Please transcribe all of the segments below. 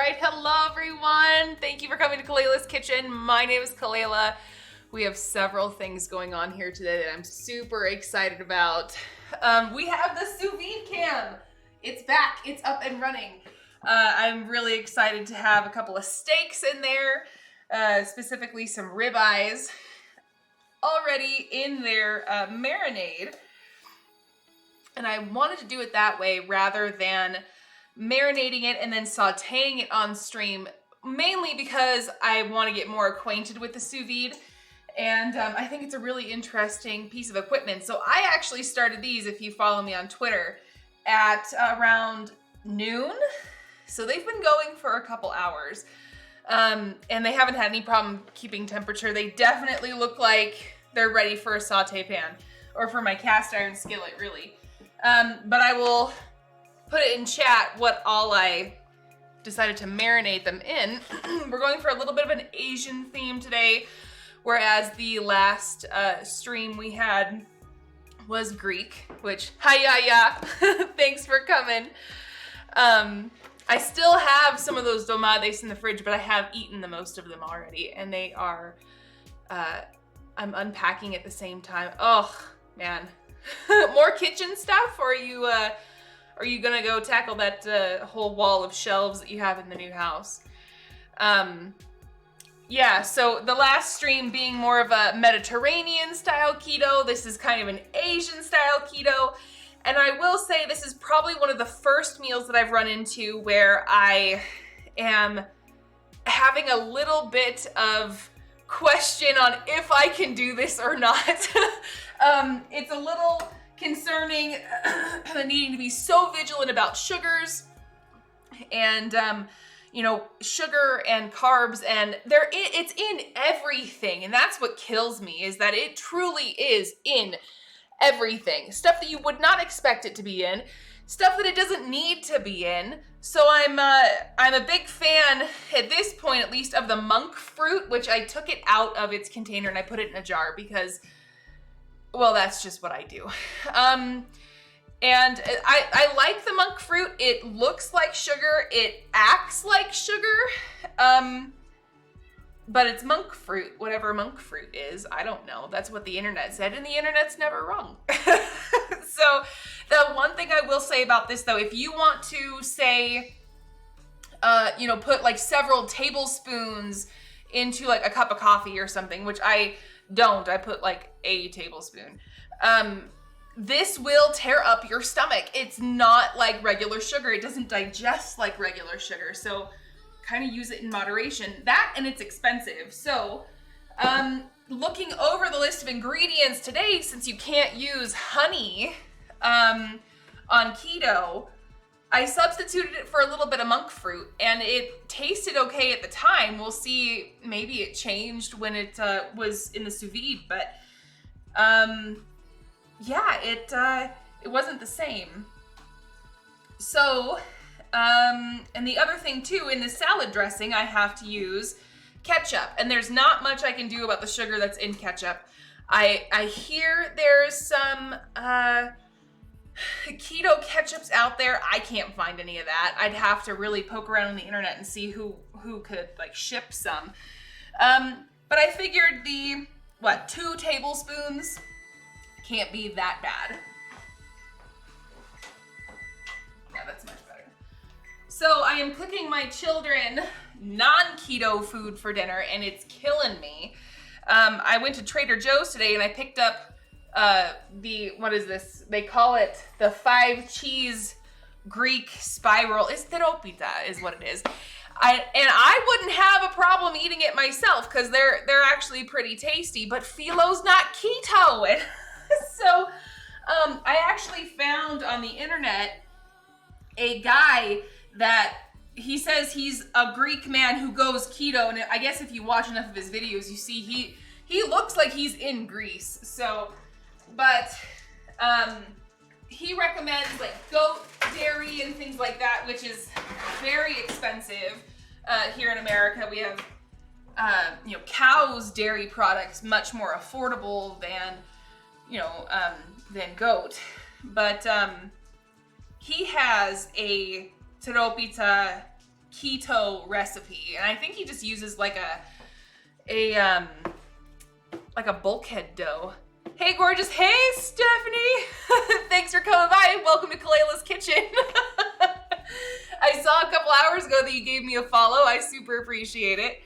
right, hello everyone. Thank you for coming to Kaleila's Kitchen. My name is Kalela. We have several things going on here today that I'm super excited about. We have the sous vide cam. It's back, it's up and running. I'm really excited to have a couple of steaks in there, specifically some ribeyes already in their marinade. And I wanted to do it that way rather than marinating it and then sauteing it on stream, mainly because I want to get more acquainted with the sous vide. And I think it's a really interesting piece of equipment. So I actually started these, if you follow me on Twitter, at around noon. So they've been going for a couple hours. And they haven't had any problem keeping temperature. They definitely look like they're ready for a saute pan, or for my cast iron skillet, really. But I will put it in chat what all I decided to marinate them in. We're going for a little bit of an Asian theme today, whereas the last stream we had was Greek, which, hi-ya-ya, thanks for coming. I still have some of those domades in the fridge, but I have eaten the most of them already, and they are, I'm unpacking at the same time. Oh, man. More kitchen stuff, or are you gonna go tackle that whole wall of shelves that you have in the new house? Yeah, so the last stream being more of a Mediterranean style keto, this is kind of an Asian style keto. And I will say this is probably one of the first meals that I've run into where I am having a little bit of question on if I can do this or not. It's a little concerning, needing to be so vigilant about sugars and, you know, sugar and carbs, and it's in everything. And that's what kills me, is that it truly is in everything. Stuff that you would not expect it to be in, stuff that it doesn't need to be in. So I'm a big fan, at this point at least, of the monk fruit, which I took it out of its container and I put it in a jar because, well, that's just what I do. And I like the monk fruit. It looks like sugar. It acts like sugar. But it's monk fruit, whatever monk fruit is. I don't know. That's what the internet said, and the internet's never wrong. So the one thing I will say about this, though, if you want to say, you know, put like several tablespoons into like a cup of coffee or something, which I don't. I put like a tablespoon. This will tear up your stomach. It's not like regular sugar. It doesn't digest like regular sugar. So kind of use it in moderation. That, and it's expensive. So looking over the list of ingredients today, since you can't use honey on keto, I substituted it for a little bit of monk fruit, and it tasted okay at the time. We'll see, maybe it changed when it was in the sous vide, but yeah, it wasn't the same. So, and the other thing too, in the salad dressing, I have to use ketchup, and there's not much I can do about the sugar that's in ketchup. I hear there's some keto ketchups out there. I can't find any of that. I'd have to really poke around on the internet and see who could like ship some. But I figured 2 tablespoons can't be that bad. Yeah, that's much better. So I am cooking my children non-keto food for dinner, and it's killing me. I went to Trader Joe's today and I picked up what is this? They call it the 5 cheese Greek spiral. It's theropita is what it is. I wouldn't have a problem eating it myself because they're actually pretty tasty, but Philo's not keto. So I actually found on the internet a guy that he says he's a Greek man who goes keto, and I guess if you watch enough of his videos, you see he looks like he's in Greece. So, but he recommends like goat dairy and things like that, which is very expensive here in America. We have you know, cows' dairy products much more affordable than, you know, than goat. But he has a teropita keto recipe, and I think he just uses like a bulkhead dough. Hey, gorgeous. Hey, Stephanie. Thanks for coming by. Welcome to Kaleila's Kitchen. I saw a couple hours ago that you gave me a follow. I super appreciate it.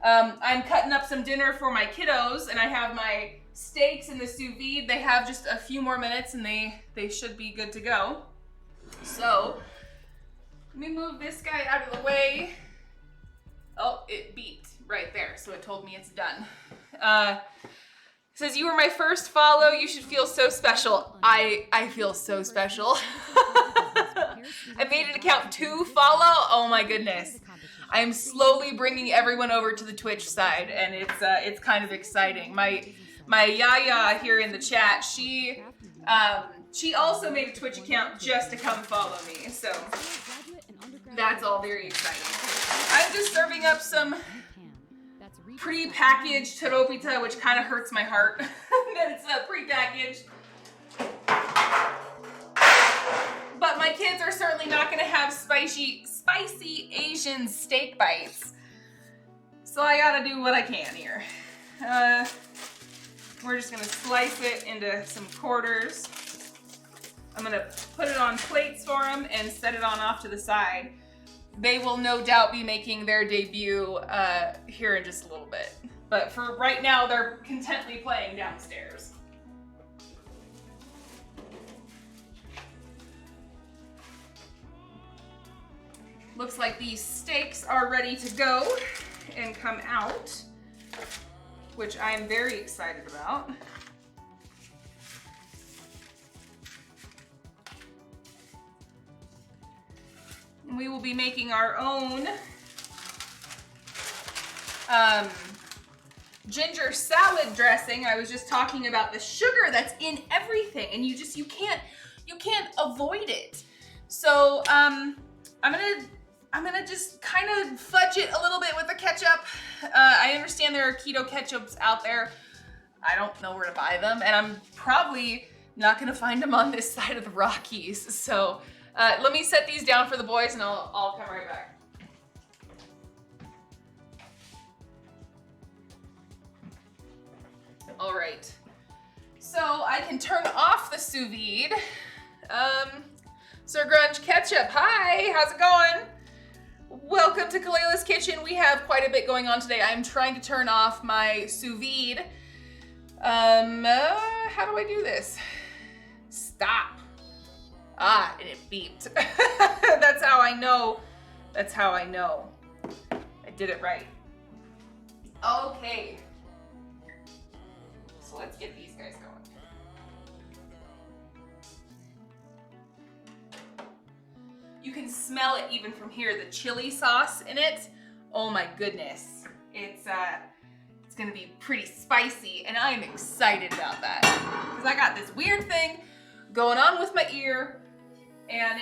I'm cutting up some dinner for my kiddos, and I have my steaks in the sous vide. They have just a few more minutes, and they should be good to go. So, let me move this guy out of the way. Oh, it beeped right there, so it told me it's done. Says, you were my first follow. You should feel so special. I feel so special. I made an account to follow. Oh my goodness. I am slowly bringing everyone over to the Twitch side, and it's kind of exciting. My Yaya here in the chat, she also made a Twitch account just to come follow me, so that's all very exciting. I'm just serving up some pre-packaged taropita, which kind of hurts my heart that it's pre-packaged. But my kids are certainly not going to have spicy Asian steak bites, so I gotta do what I can here. We're just going to slice it into some quarters. I'm going to put it on plates for them and set it on off to the side. They will no doubt be making their debut here in just a little bit. But for right now, they're contently playing downstairs. Looks like these steaks are ready to go and come out, which I'm very excited about. We will be making our own ginger salad dressing. I was just talking about the sugar that's in everything, and you can't avoid it. So I'm gonna just kind of fudge it a little bit with the ketchup. I understand there are keto ketchups out there. I don't know where to buy them, and I'm probably not gonna find them on this side of the Rockies. So let me set these down for the boys, and I'll come right back. All right, so I can turn off the sous vide. Sir Grunge Ketchup, hi, how's it going? Welcome to Kaleila's Kitchen. We have quite a bit going on today. I'm trying to turn off my sous vide. How do I do this? Stop. Ah, and it beeped. That's how I know. That's how I know. I did it right. Okay. So let's get these guys going. You can smell it even from here, the chili sauce in it. Oh my goodness. It's gonna be pretty spicy, and I am excited about that. Because I got this weird thing going on with my ear, and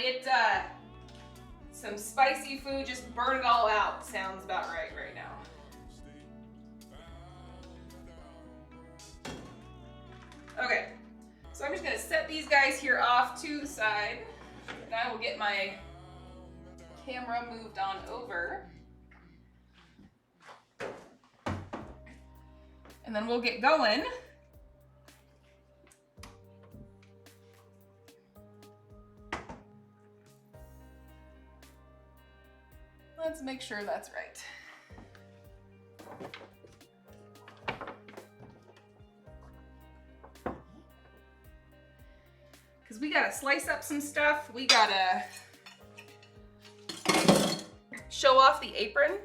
some spicy food, just burn it all out. Sounds about right now. Okay, so I'm just gonna set these guys here off to the side, and I will get my camera moved on over. And then we'll get going. Let's make sure that's right. Because we gotta slice up some stuff. We gotta show off the apron.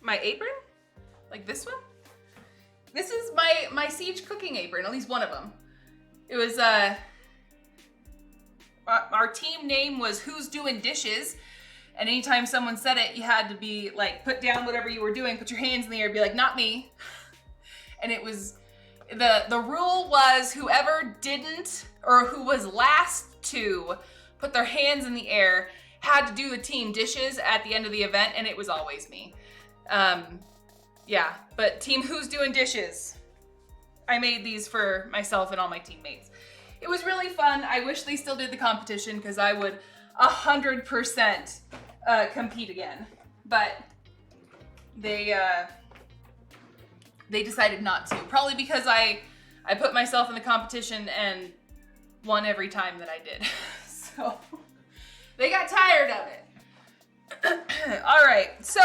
My apron? Like this one? This is my Siege cooking apron, at least one of them. It was, our team name was Who's Doing Dishes, and anytime someone said it, you had to be like, put down whatever you were doing, put your hands in the air, be like, not me. And it was, the rule was whoever didn't, or who was last to put their hands in the air had to do the team dishes at the end of the event, and it was always me. Yeah, but team Who's Doing Dishes. I made these for myself and all my teammates. It was really fun. I wish they still did the competition, because I would 100% compete again, but they decided not to. Probably because I put myself in the competition and won every time that I did. So they got tired of it. All right, so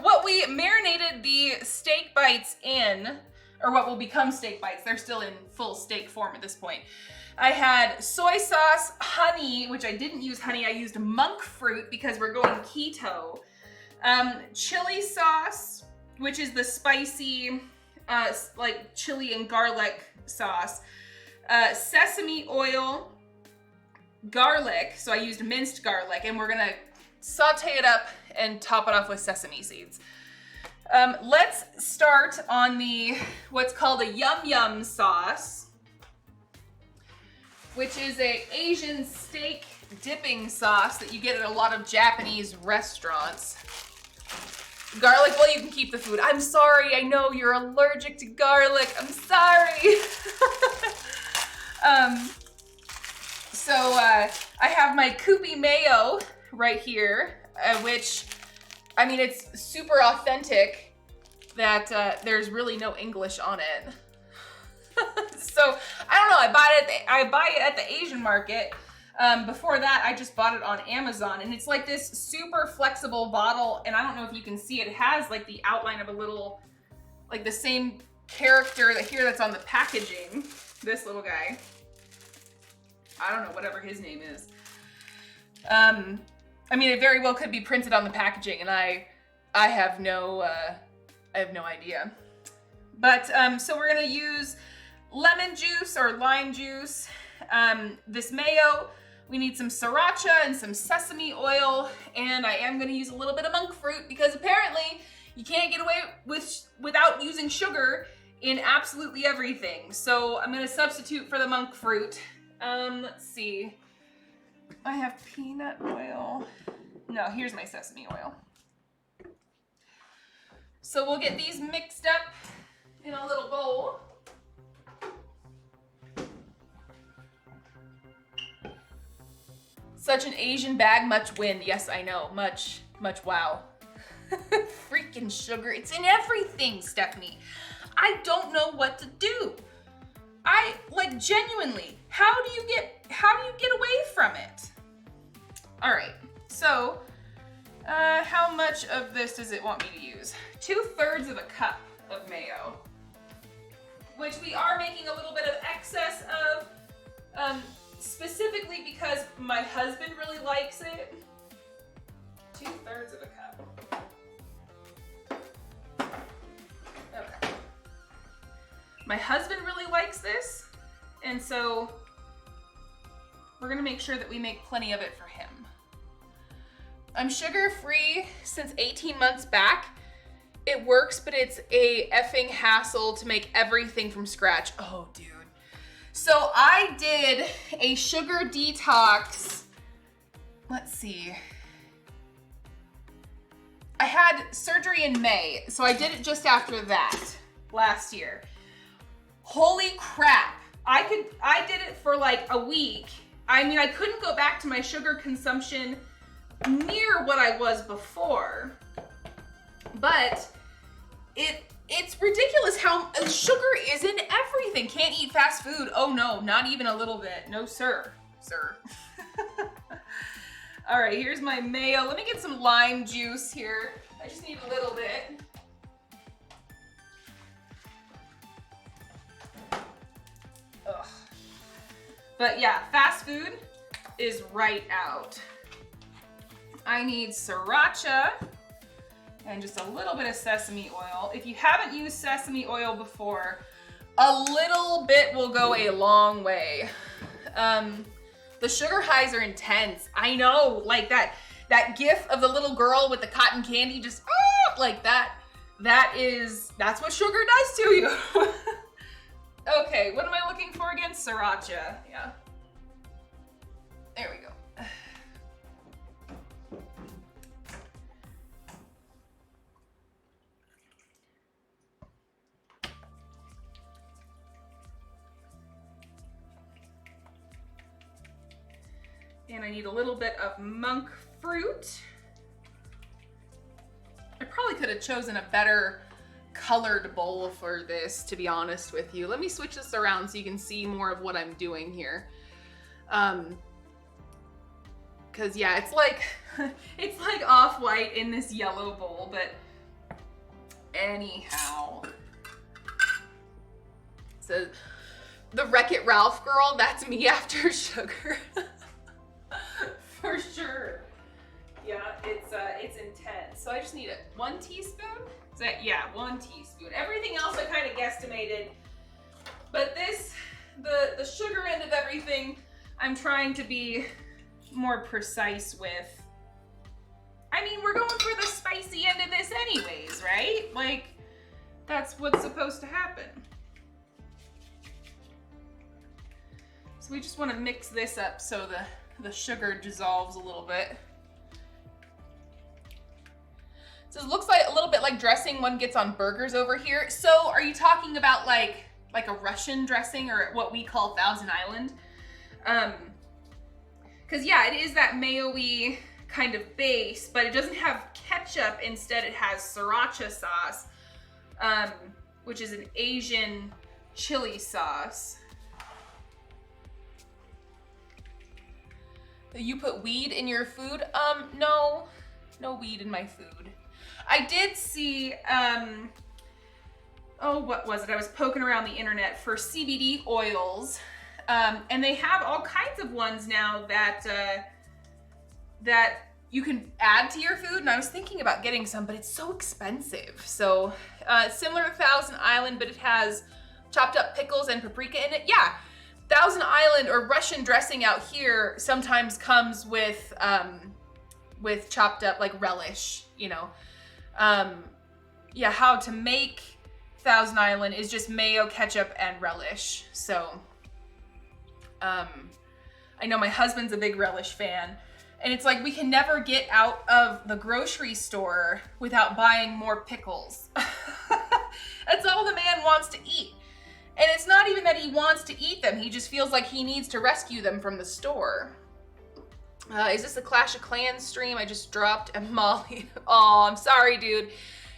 what we marinated the steak bites in, or what will become steak bites, they're still in full steak form at this point. I had soy sauce, honey, which I didn't use honey, I used monk fruit because we're going keto. Chili sauce, which is the spicy, like chili and garlic sauce. Sesame oil, garlic, so I used minced garlic, and we're gonna saute it up and top it off with sesame seeds. Let's start on the, what's called a yum yum sauce, which is a Asian steak dipping sauce that you get at a lot of Japanese restaurants. Garlic, well, you can keep the food. I'm sorry, I know you're allergic to garlic. I'm sorry. I have my Kewpie mayo right here, which, I mean, it's super authentic that there's really no English on it. So, I don't know, I buy it at the Asian market. Before that, I just bought it on Amazon, and it's like this super flexible bottle, and I don't know if you can see it. It has like the outline of a little, like the same character that here that's on the packaging. This little guy. I don't know, whatever his name is. I mean, it very well could be printed on the packaging, and I have no idea. But, so we're gonna use lemon juice or lime juice, this mayo, we need some sriracha and some sesame oil, and I am gonna use a little bit of monk fruit because apparently you can't get away without using sugar in absolutely everything. So I'm gonna substitute for the monk fruit. Let's see. I have peanut oil. No, here's my sesame oil. So we'll get these mixed up in a little bowl. Such an Asian bag, much wind. Yes, I know. Much wow. Freaking sugar. It's in everything, Stephanie. I don't know what to do. Like, genuinely, how do you get away from it? All right, so how much of this does it want me to use? 2/3 of a cup of mayo, which we are making a little bit of excess of, specifically because my husband really likes it. 2/3 of a cup. Okay. My husband really likes this, and so we're gonna make sure that we make plenty of it for him. I'm sugar-free since 18 months back. It works, but it's a effing hassle to make everything from scratch. Oh, dude. So I did a sugar detox. Let's see. I had surgery in May, so I did it just after that last year. Holy crap. I did it for like a week. I mean, I couldn't go back to my sugar consumption near what I was before, but it's ridiculous how sugar is in everything. Can't eat fast food. Oh no, not even a little bit. No, sir. All right, here's my mayo. Let me get some lime juice here. I just need a little bit. Ugh. But yeah, fast food is right out. I need sriracha and just a little bit of sesame oil. If you haven't used sesame oil before, a little bit will go a long way. The sugar highs are intense. I know, like that gif of the little girl with the cotton candy, just like that. That's what sugar does to you. Okay, what am I looking for again? Sriracha, yeah. There we go. And I need a little bit of monk fruit. I probably could have chosen a better colored bowl for this, to be honest with you. Let me switch this around so you can see more of what I'm doing here. Cause yeah, it's like it's like off-white in this yellow bowl, but anyhow. So the Wreck-It Ralph girl, that's me after sugar. For sure. Yeah, it's intense. So I just need 1 teaspoon. Is that, yeah, 1 teaspoon. Everything else I kind of guesstimated, but this, the sugar end of everything, I'm trying to be more precise with. I mean, we're going for the spicy end of this anyways, right? Like, that's what's supposed to happen. So we just want to mix this up so the sugar dissolves a little bit. So it looks like a little bit like dressing one gets on burgers over here. So are you talking about like a Russian dressing, or what we call Thousand Island? Cause yeah, it is that mayo-y kind of base, but it doesn't have ketchup. Instead, it has sriracha sauce, which is an Asian chili sauce. You put weed in your food? No weed in my food. I did see, oh, what was it? I was poking around the internet for CBD oils, and they have all kinds of ones now that you can add to your food, and I was thinking about getting some, but it's so expensive. So, similar to Thousand Island, but it has chopped up pickles and paprika in it. Yeah. Thousand Island or Russian dressing out here sometimes comes with chopped up like relish, you know. Yeah, how to make Thousand Island is just mayo, ketchup, and relish. So, I know my husband's a big relish fan, and it's like we can never get out of the grocery store without buying more pickles. That's all the man wants to eat. And it's not even that he wants to eat them. He just feels like he needs to rescue them from the store. Is this a Clash of Clans stream? I just dropped a Molly. Oh, I'm sorry, dude.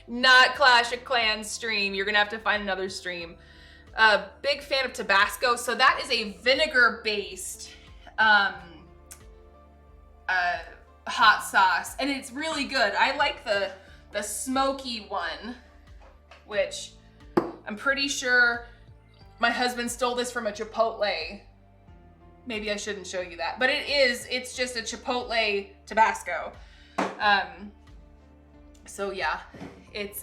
Not Clash of Clans stream. You're gonna have to find another stream. Big fan of Tabasco. So that is a vinegar-based hot sauce, and it's really good. I like the smoky one, which I'm pretty sure my husband stole this from a Chipotle. Maybe I shouldn't show you that, but it's just a Chipotle Tabasco. So yeah, it's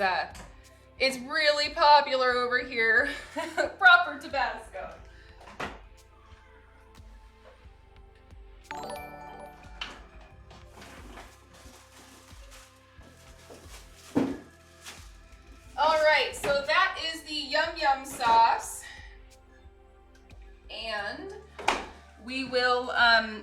really popular over here. Proper Tabasco. All right, so that is the Yum Yum sauce. And we will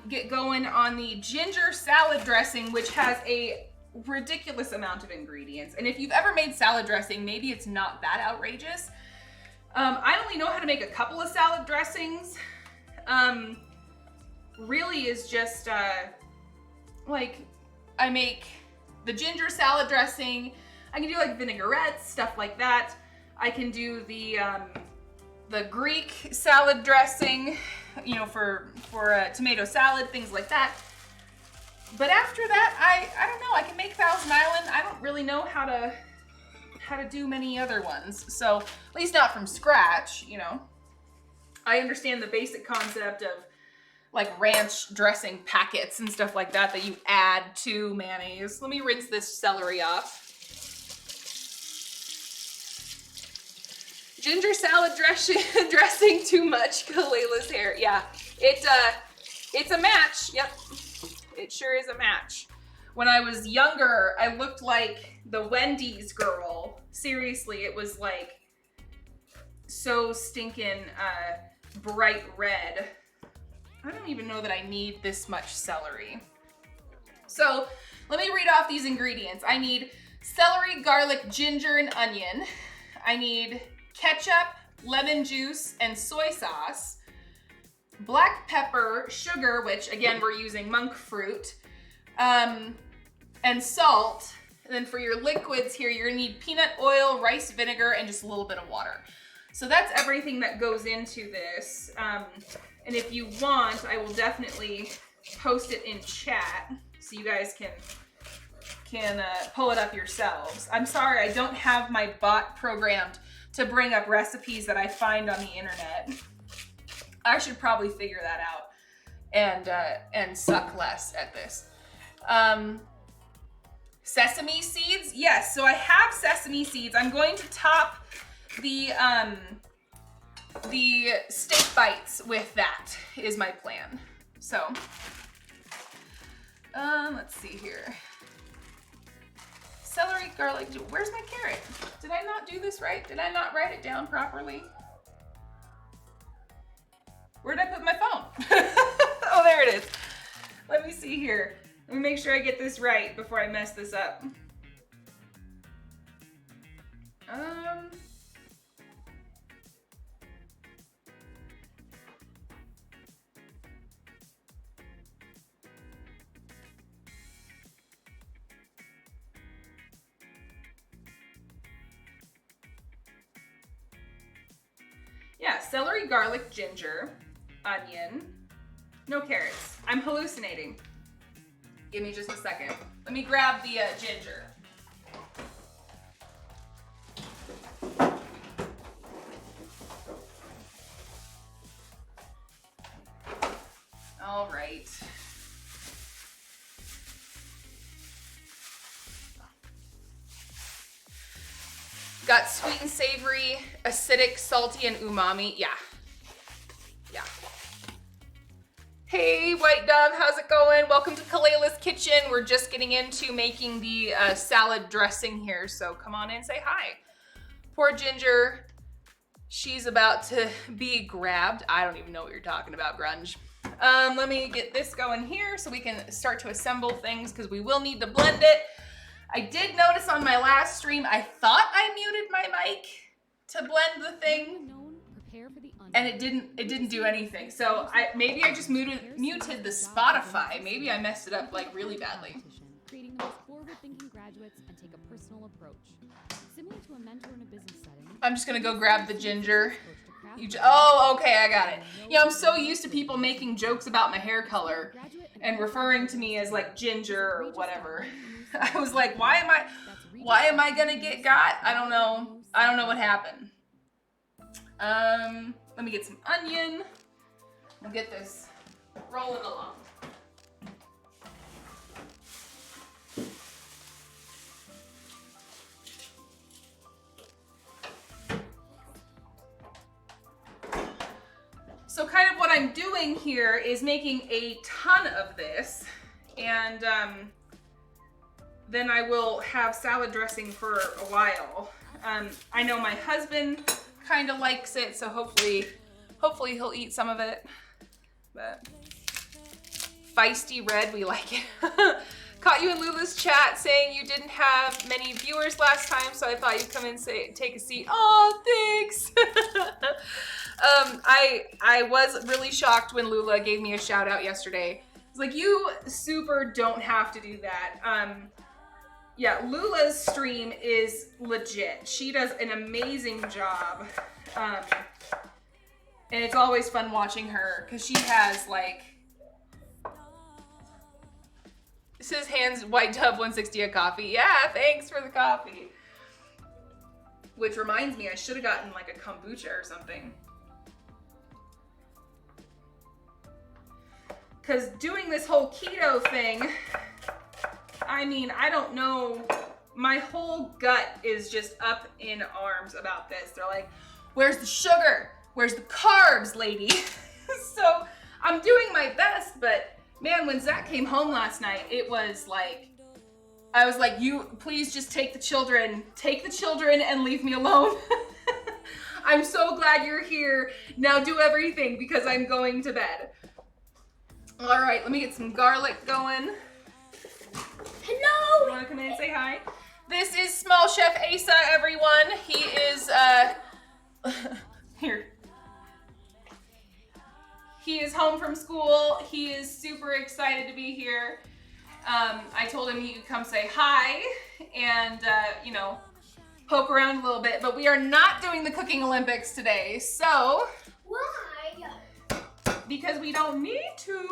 get going on the ginger salad dressing, which has a ridiculous amount of ingredients. And if you've ever made salad dressing, maybe it's not that outrageous. I only know how to make a couple of salad dressings. Really is just like I make the ginger salad dressing. I can do like vinaigrettes, stuff like that. I can do the Greek salad dressing, you know, for tomato salad, things like that. But after that, I don't know. I can make Thousand Island. I don't really know how to do many other ones. So at least not from scratch, you know. I understand the basic concept of like ranch dressing packets and stuff like that you add to mayonnaise. Let me rinse this celery off. Ginger salad dressing too much, Kaleila's hair. Yeah, it's a match. Yep, it sure is a match. When I was younger, I looked like the Wendy's girl. Seriously, it was like so stinking bright red. I don't even know that I need this much celery. So let me read off these ingredients. I need celery, garlic, ginger, and onion. I need ketchup, lemon juice, and soy sauce. black pepper, sugar, which again, we're using monk fruit, and salt. And then for your liquids here, you're gonna need peanut oil, rice vinegar, and just a little bit of water. So that's everything that goes into this. And if you want, I will definitely post it in chat so you guys can pull it up yourselves. I'm sorry, I don't have my bot programmed to bring up recipes that I find on the internet. I should probably figure that out and suck less at this. Sesame seeds, yes. So I have sesame seeds. I'm going to top the steak bites with that is my plan. So, let's see here. Celery, garlic, where's my carrot? Did I not do this right? Did I not write it down properly? Where did I put my phone? Oh, there it is. Let me see here. Let me make sure I get this right before I mess this up. Yeah, celery, garlic, ginger, onion, no carrots. I'm hallucinating. Give me just a second. Let me grab the ginger. All right. Got sweet and savory, acidic, salty, and umami. Yeah. Yeah. Hey, White Dove, how's it going? Welcome to Kaleila's Kitchen. We're just getting into making the salad dressing here, so come on in, say hi. Poor Ginger, she's about to be grabbed. I don't even know what you're talking about, Grunge. Let me get this going here so we can start to assemble things because we will need to blend it. I did notice on my last stream, I thought I muted my mic to blend the thing, and it didn't do anything. So maybe I just muted the Spotify. Maybe I messed it up like really badly. Creating the most forward-thinking graduates and take a personal approach. Similar to a mentor in a business setting. I'm just gonna go grab the ginger. Oh, okay, I got it. Yeah, I'm so used to people making jokes about my hair color and referring to me as like ginger or whatever. I was like, why am I gonna get got? I don't know what happened. Let me get some onion. We'll get this rolling along. So kind of what I'm doing here is making a ton of this, and then I will have salad dressing for a while. I know my husband kind of likes it, so hopefully he'll eat some of it. But feisty red, we like it. Caught you in Lula's chat saying you didn't have many viewers last time, so I thought you'd come in and take a seat. Oh, thanks. I was really shocked when Lula gave me a shout out yesterday. It's like, you super don't have to do that. Yeah, Lula's stream is legit. She does an amazing job. And it's always fun watching her because she has like, it says hands White Dove 160 a coffee. Yeah, thanks for the coffee. Which reminds me, I should have gotten like a kombucha or something. Because doing this whole keto thing, I mean, I don't know. My whole gut is just up in arms about this. They're like, where's the sugar? Where's the carbs, lady? So I'm doing my best, but man, when Zach came home last night, it was like, I was like, you please just take the children and leave me alone. I'm so glad you're here. Now do everything because I'm going to bed. All right, let me get some garlic going. Hello! You wanna come in and say hi? This is Small Chef Asa, everyone. He is, here. He is home from school. He is super excited to be here. I told him he could come say hi and, you know, poke around a little bit, but we are not doing the cooking Olympics today. So, why? Because we don't need to.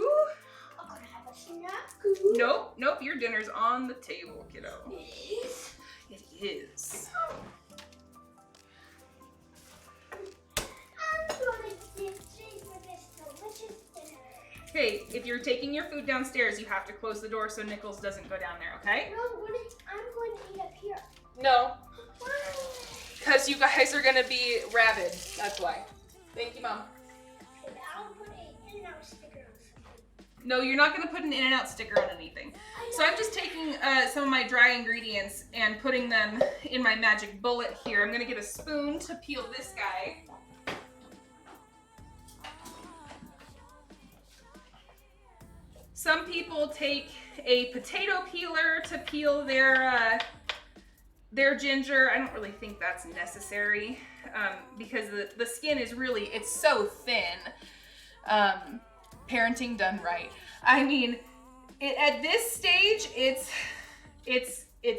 I'm gonna have a snack. Nope, nope, your dinner's on the table, kiddo. It is? It is. I'm gonna get for this delicious dinner. Hey, if you're taking your food downstairs, you have to close the door so Nichols doesn't go down there, okay? No, I'm going to eat up here. No, Why? because you guys are gonna be rabid, that's why. Thank you, Mom. I'll put an In-N-Out sticker on something. No, you're not gonna put an In-N-Out sticker on anything. So I'm just taking some of my dry ingredients and putting them in my magic bullet here. I'm gonna get a spoon to peel this guy. Some people take a potato peeler to peel their ginger. I don't really think that's necessary because the skin is really, it's so thin. Parenting done right. I mean, at this stage, it's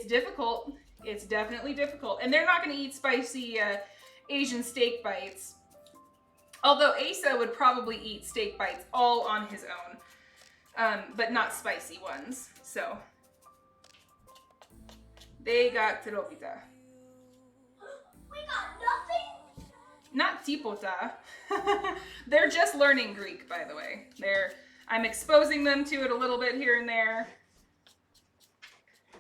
difficult. It's definitely difficult. And they're not gonna eat spicy Asian steak bites. Although Asa would probably eat steak bites all on his own. But not spicy ones, so. They got tropita. We got nothing? Not tipota. They're just learning Greek, by the way. I'm exposing them to it a little bit here and there. I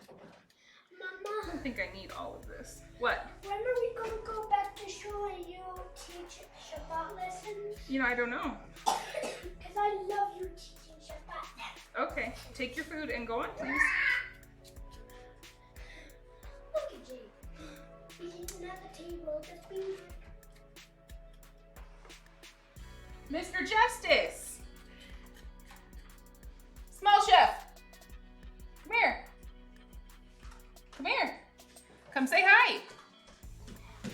Mama, don't think I need all of this. What? when are we going to go back to shul and you teach Shabbat lessons? You know, I don't know. Because I love you teaching Shabbat. Okay, take your food and go on, please. Look at Jake. He's eating at the table, just being... Mr. Justice! Small chef! Come here. Come here. Come say hi.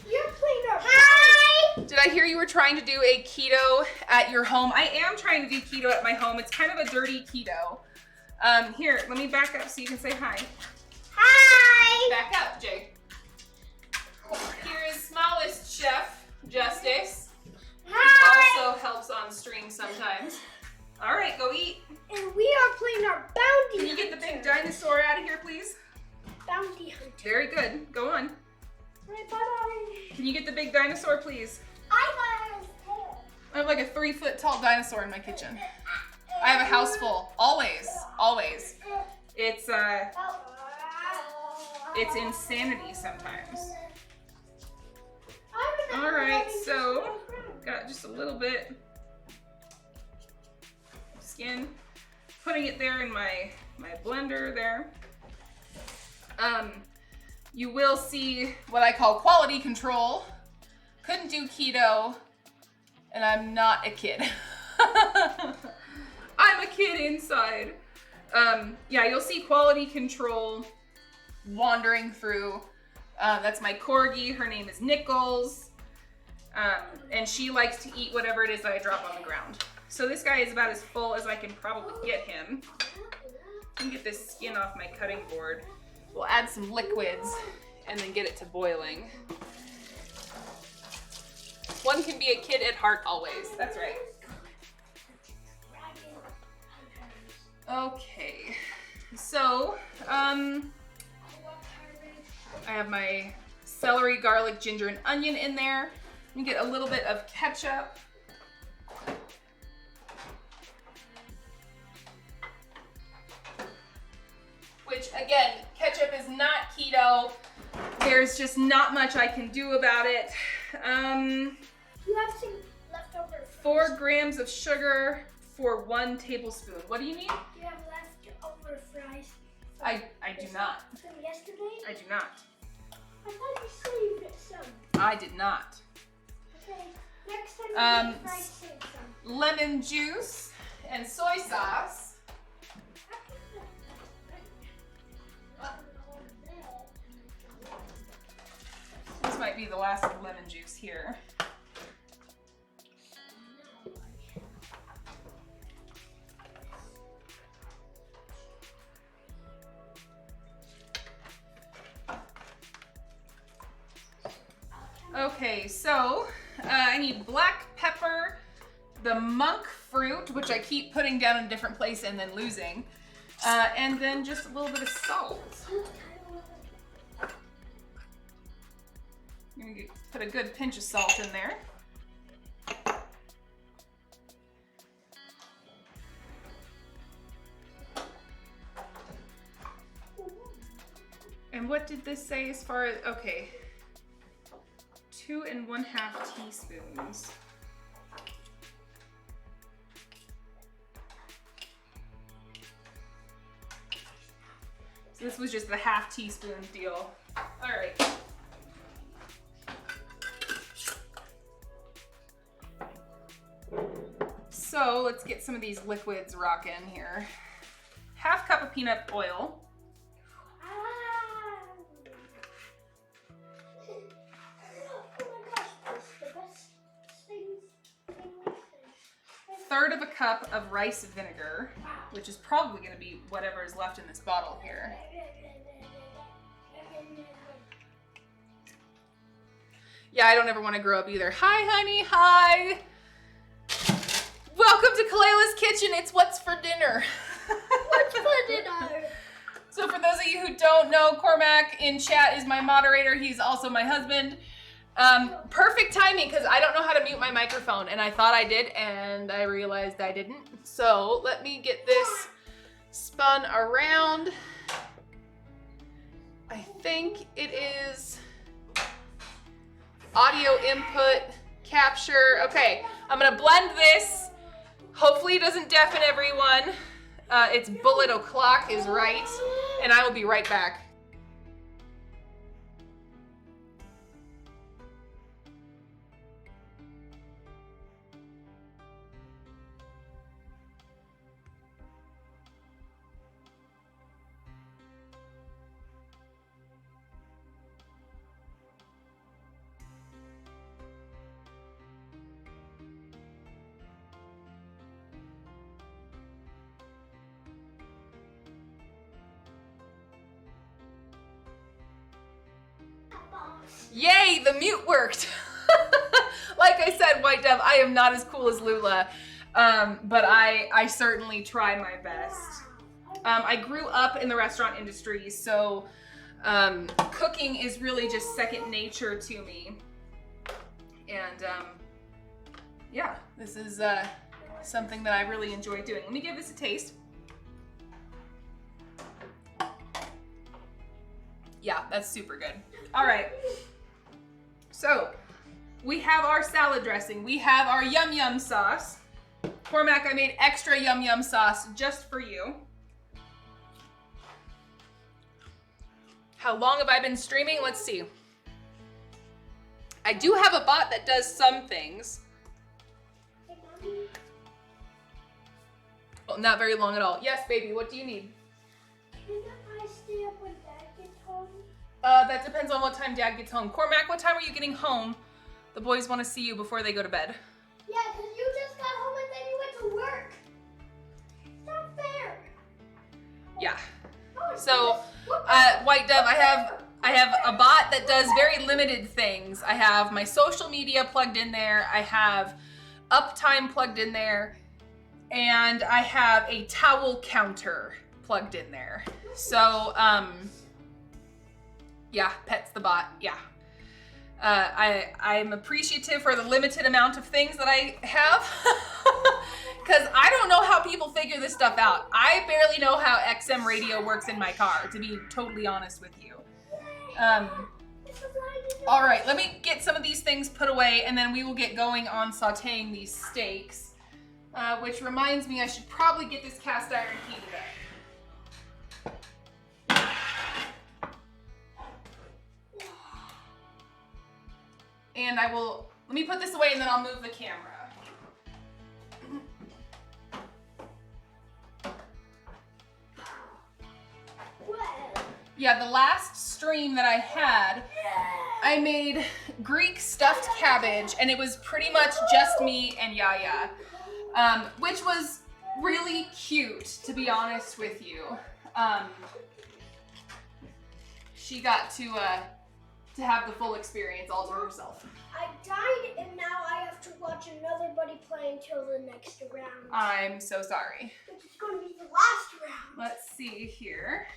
You're playing our... Hi! Did I hear you were trying to do a keto at your home? I am trying to do keto at my home. It's kind of a dirty keto. Here, let me back up so you can say hi. Hi! Back up, Jay. Here is smallest chef, Justice. Hi! Also helps on stream sometimes. All right, go eat. And we are playing our bounty Can you get the big dinosaur out of here, please? Bounty hunter. Very good. Go on. Right, bye-bye. Can you get the big dinosaur, please? I got his tail. I have like a 3-foot tall dinosaur in my kitchen. I have a house full. Always. Always. It's insanity sometimes. All right, so got just a little bit of skin. Putting it there in my blender there. You will see what I call quality control. Couldn't do keto, and I'm not a kid. I'm a kid inside. Yeah, you'll see quality control wandering through. That's my corgi. Her name is Nichols. And she likes to eat whatever it is that I drop on the ground. So this guy is about as full as I can probably get him. I can get this skin off my cutting board. We'll add some liquids and then get it to boiling. One can be a kid at heart always. That's right. Okay, so I have my celery, garlic, ginger, and onion in there. Let me get a little bit of ketchup. Which again, ketchup is not keto. There's just not much I can do about it. You have some leftover 4 grams of sugar for 1 tablespoon. What do you need? You have leftover fries. I do not. From yesterday? I do not. I thought you saved some. I did not. Okay, next time you make fries, save some. Lemon juice and soy sauce. This might be the last of the lemon juice here. Okay, so I need black pepper, the monk fruit, which I keep putting down in a different place and then losing, and then just a little bit of salt. I'm gonna put a good pinch of salt in there. And what did this say as far as, okay, 2 1/2 teaspoons. So this was just the 1/2 teaspoon deal. All right. So let's get some of these liquids rocking here. 1/2 cup of peanut oil. Third of a cup of rice vinegar, which is probably going to be whatever is left in this bottle here. Yeah, I don't ever want to grow up either. Hi, honey. Hi. Welcome to Kaleila's kitchen. It's what's for dinner. What's for dinner? So for those of you who don't know, Cormac in chat is my moderator. He's also my husband. Perfect timing because I don't know how to mute my microphone and I thought I did and I realized I didn't. So let me get this spun around. I think it is audio input capture. Okay, I'm gonna blend this. Hopefully it doesn't deafen everyone. It's bullet o'clock is right and I will be right back. Yay, the mute worked. Like I said, White Dove, I am not as cool as Lula, but I certainly try my best. I grew up in the restaurant industry, so cooking is really just second nature to me. And yeah, this is something that I really enjoy doing. Let me give this a taste. Yeah, that's super good. All right. So we have our salad dressing. We have our yum yum sauce. Cormac, I made extra yum yum sauce just for you. How long have I been streaming? Let's see. I do have a bot that does some things. Well, not very long at all. Yes, baby, what do you need? Can I stay up when Dad gets home? That depends on what time Dad gets home. Cormac, what time are you getting home? The boys want to see you before they go to bed. Yeah, because you just got home and then you went to work. It's not fair. Yeah. Oh, So, White Dove, I have a bot that does very limited things. I have my social media plugged in there. I have uptime plugged in there. And I have a towel counter plugged in there. So, yeah, Pet's the bot, yeah. I'm appreciative for the limited amount of things that I have. Because I don't know how people figure this stuff out. I barely know how XM radio works in my car, to be totally honest with you. All right, let me get some of these things put away and then we will get going on sauteing these steaks. Which reminds me I should probably get this cast iron heated up. And let me put this away and then I'll move the camera. Yeah, the last stream that I had, I made Greek stuffed cabbage and it was pretty much just me and Yaya, which was really cute, to be honest with you. She got to to have the full experience all to herself. I died and now I have to watch another buddy play until the next round. I'm so sorry. Which is going to be the last round. Let's see here.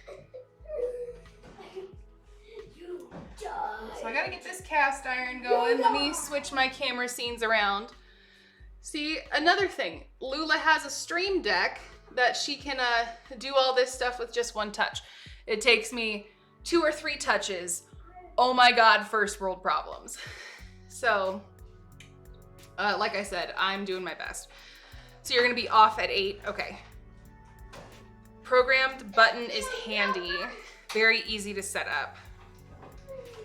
You died. So I gotta get this cast iron going. Let me switch my camera scenes around. See, another thing, Lula has a stream deck that she can do all this stuff with just one touch. It takes me 2 or 3 touches. Oh my God, first world problems. So, like I said, I'm doing my best. So you're gonna be off at 8, okay. Programmed button is handy, very easy to set up.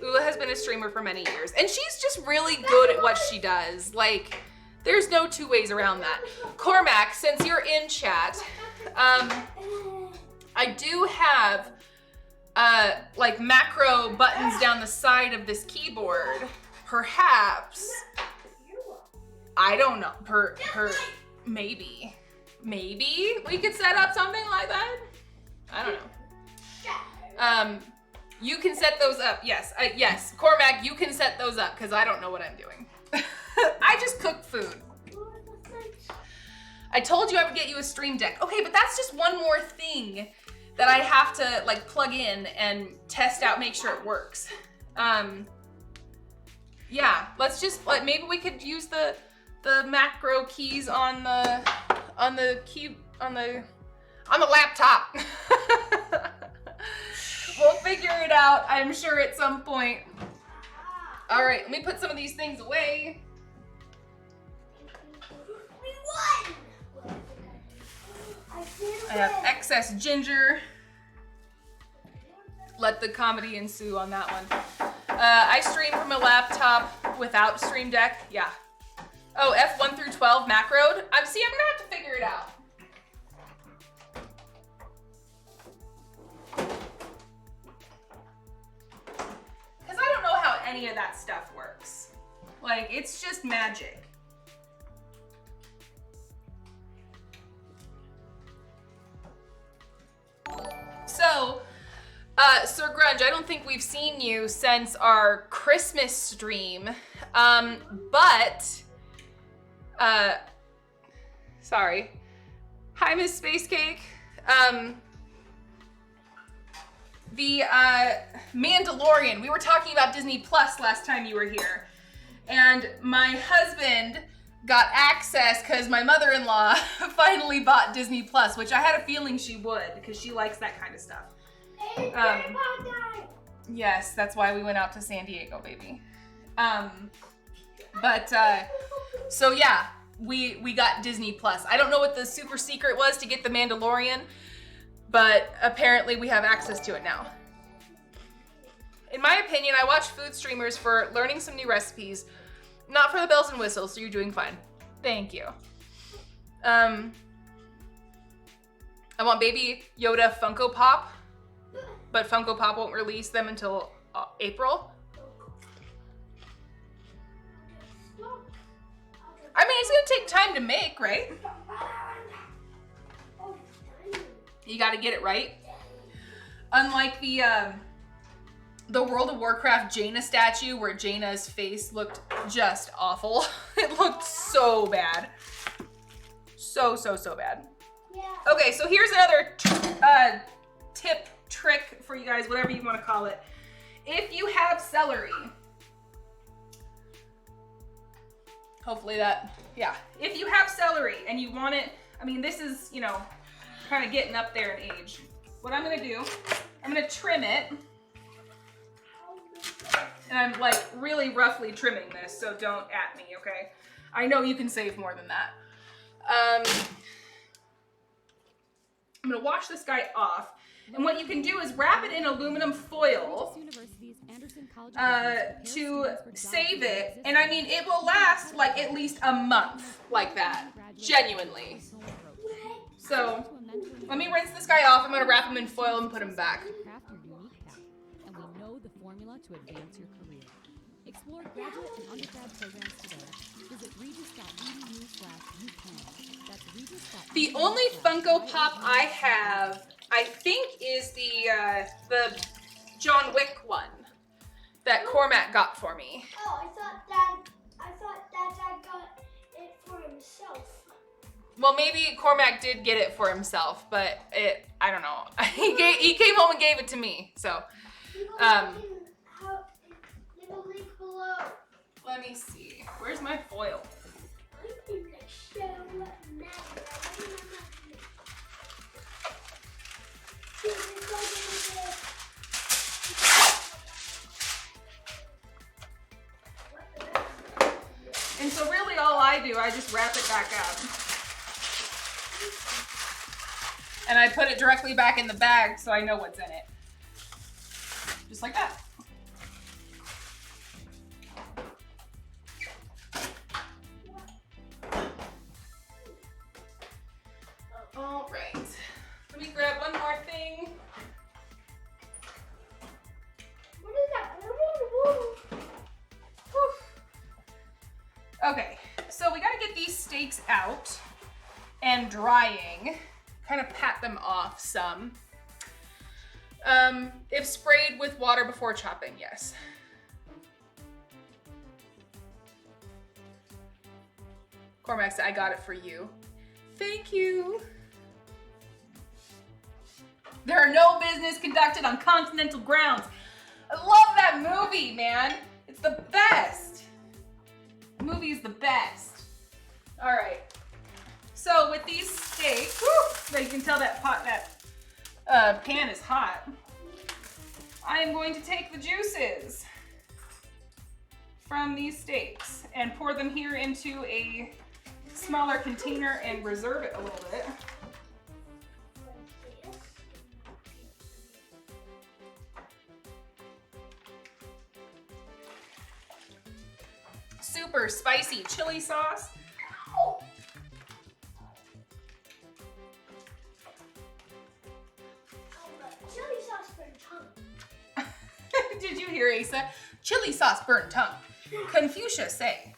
Lula has been a streamer for many years, and she's just really good at what she does. Like, there's no 2 ways around that. Cormac, since you're in chat, I do have like macro buttons down the side of this keyboard. Perhaps, I don't know, maybe we could set up something like that. I don't know. You can set those up. Yes, yes, Cormac, you can set those up because I don't know what I'm doing. I just cook food. I told you I would get you a stream deck. Okay, but that's just one more thing that I have to like plug in and test out, make sure it works. Yeah, let's just maybe we could use the macro keys on the laptop. We'll figure it out, I'm sure, at some point. All right, let me put some of these things away. We won! I have excess ginger. Let the comedy ensue on that one. I stream from a laptop without Stream Deck. Yeah. Oh, F1 through 12 macroed. I'm gonna have to figure it out. Because I don't know how any of that stuff works. Like, it's just magic. So, Sir Grunge, I don't think we've seen you since our Christmas stream, sorry. Hi, Miss Space Cake. The Mandalorian, we were talking about Disney Plus last time you were here, and my husband got access because my mother-in-law finally bought Disney Plus, which I had a feeling she would because she likes that kind of stuff. Yes, that's why we went out to San Diego, baby. So yeah, we got Disney Plus. I don't know what the super secret was to get the Mandalorian, but apparently we have access to it now. In my opinion, I watch food streamers for learning some new recipes, not for the bells and whistles, so you're doing fine. Thank you. I want Baby Yoda Funko Pop, but Funko Pop won't release them until April. I mean, it's gonna take time to make, right? You gotta get it right. Unlike the World of Warcraft Jaina statue where Jaina's face looked just awful. It looked so bad. So bad. Yeah. Okay, so here's another tip, trick for you guys, whatever you want to call it. If you have celery, hopefully that, yeah. If you have celery and you want it, I mean, this is, you know, kind of getting up there in age. What I'm gonna do, I'm gonna trim it. And I'm like really roughly trimming this, so don't at me, okay? I know you can save more than that. I'm gonna wash this guy off. And what you can do is wrap it in aluminum foil to save it. And I mean, it will last like at least a month like that, genuinely. So let me rinse this guy off. I'm gonna wrap him in foil and put him back. And we know the formula to advance your career. Explore graduate and undergrad programs today. Visit regis.edu/UPenn. That's regis.edu/UPenn. The only Funko Pop I have, I think, is the John Wick one. that Cormac got for me. Oh, I thought Dad got it for himself. Well, maybe Cormac did get it for himself, but I don't know. He came home and gave it to me, so. Leave a link below. Let me see. Where's my foil? I'm in the show now. And so really all I do, I just wrap it back up. And I put it directly back in the bag so I know what's in it. Just like that. All right. Let me grab one more thing. What is that? Whew. Okay, so we gotta get these steaks out and drying. Kind of pat them off some. If sprayed with water before chopping, yes. Cormac said, I got it for you. Thank you. There are no business conducted on continental grounds. I love that movie, man. It's the best. The movie is the best. All right. So with these steaks, whew, you can tell that pan is hot. I am going to take the juices from these steaks and pour them here into a smaller container and reserve it a little bit. Super spicy chili sauce. Chili sauce burnt tongue. Did you hear, Asa? Chili sauce burnt tongue. Confucius say.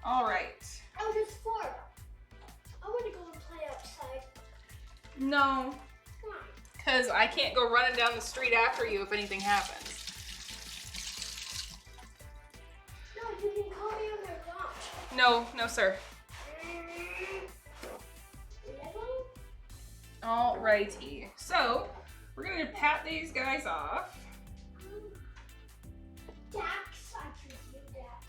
All right. Oh, there's 4. I want to go and play outside. No, Why? because I can't go running down the street after you if anything happens. No, you can call me on my watch. No, no, sir. All righty. So we're going to pat these guys off. Dax, I choose you, Dax.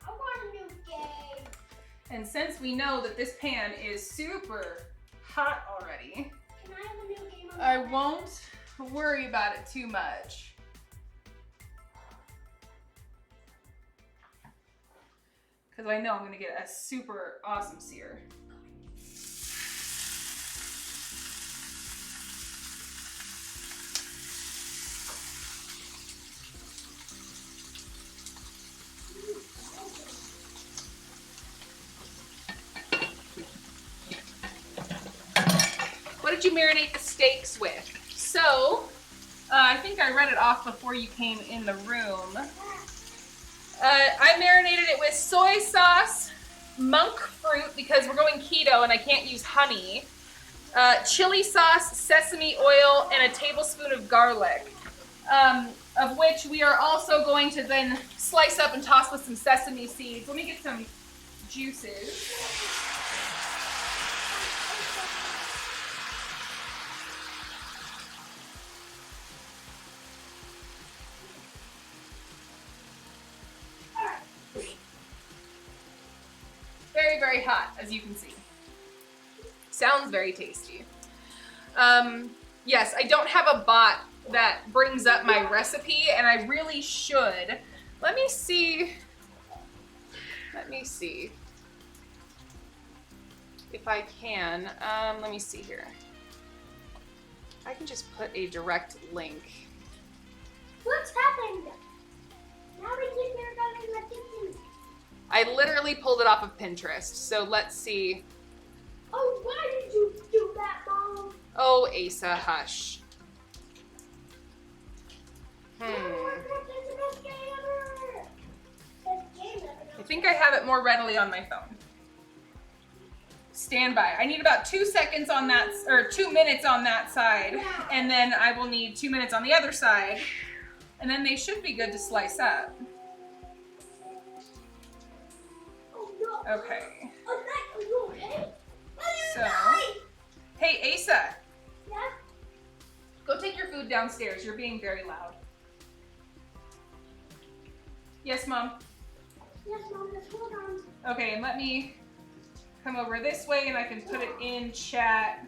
I want a new game. And since we know that this pan is super hot already, Can I have a new game on I my won't worry about it too much. Because I know I'm going to get a super awesome sear. What did you marinate the steaks with? So, I think I read it off before you came in the room. I marinated it with soy sauce, monk fruit because we're going keto and I can't use honey, chili sauce, sesame oil, and a tablespoon of garlic, of which we are also going to then slice up and toss with some sesame seeds. Let me get some juices. Very, very hot, as you can see. Sounds very tasty. Yes, I don't have a bot that brings up my recipe, and I really should. Let me see. Let me see if I can. Let me see here. I can just put a direct link. What's happened? Now we keep your going in the kitchen. I literally pulled it off of Pinterest, so let's see. Oh, why did you do that, Mom? Oh, Asa, hush. That's the best game ever. Best game ever. I think I have it more readily on my phone. stand by. I need about 2 seconds on that, or 2 minutes on that side, and then I will need 2 minutes on the other side, and then they should be good to slice up. Okay. So, hey Asa, Yeah? go take your food downstairs. You're being very loud. Yes, Mom. Yes, Mom, just hold on. Okay, and let me come over this way and I can put it in chat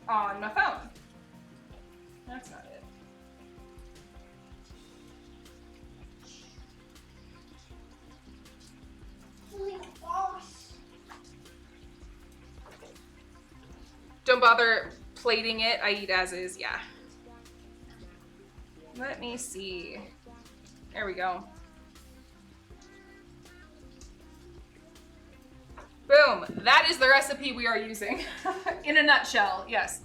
on my phone. That's not it. Boss. Don't bother plating it. I eat as is, yeah. Let me see. There we go. Boom. That is the recipe we are using. In a nutshell, yes.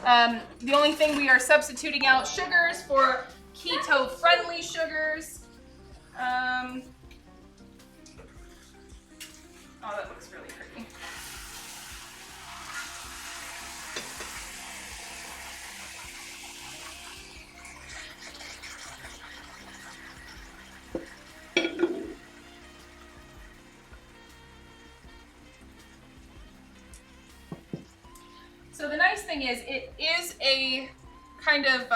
The only thing we are substituting out sugars for keto-friendly sugars. Oh, that looks really pretty. So the nice thing is it is a kind of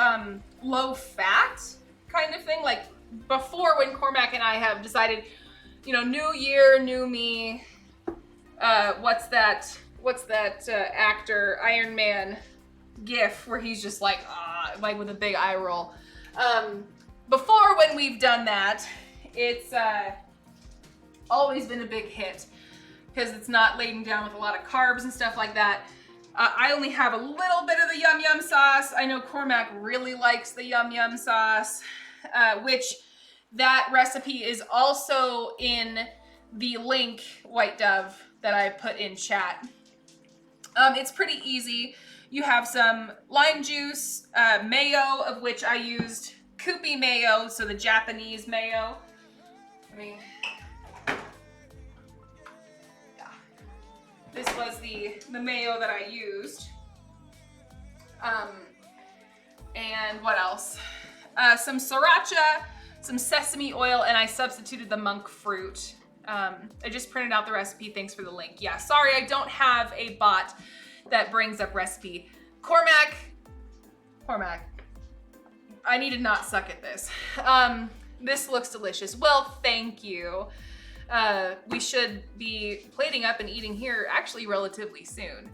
low fat kind of thing. Like before, when Cormac and I have decided, you know, new year, new me. What's that actor, Iron Man gif where he's just like with a big eye roll. Before, when we've done that, it's always been a big hit because it's not laden down with a lot of carbs and stuff like that. I only have a little bit of the Yum Yum sauce. I know Cormac really likes the Yum Yum sauce, which that recipe is also in the link, White Dove, that I put in chat. It's pretty easy. You have some lime juice, mayo, of which I used Kewpie mayo, so the Japanese mayo. This was the mayo that I used. And what else? Some sriracha, some sesame oil, and I substituted the monk fruit. I just printed out the recipe. Thanks for the link. Yeah, sorry, I don't have a bot that brings up recipe. Cormac, I need to not suck at this. This looks delicious. Well, thank you. We should be plating up and eating here actually relatively soon.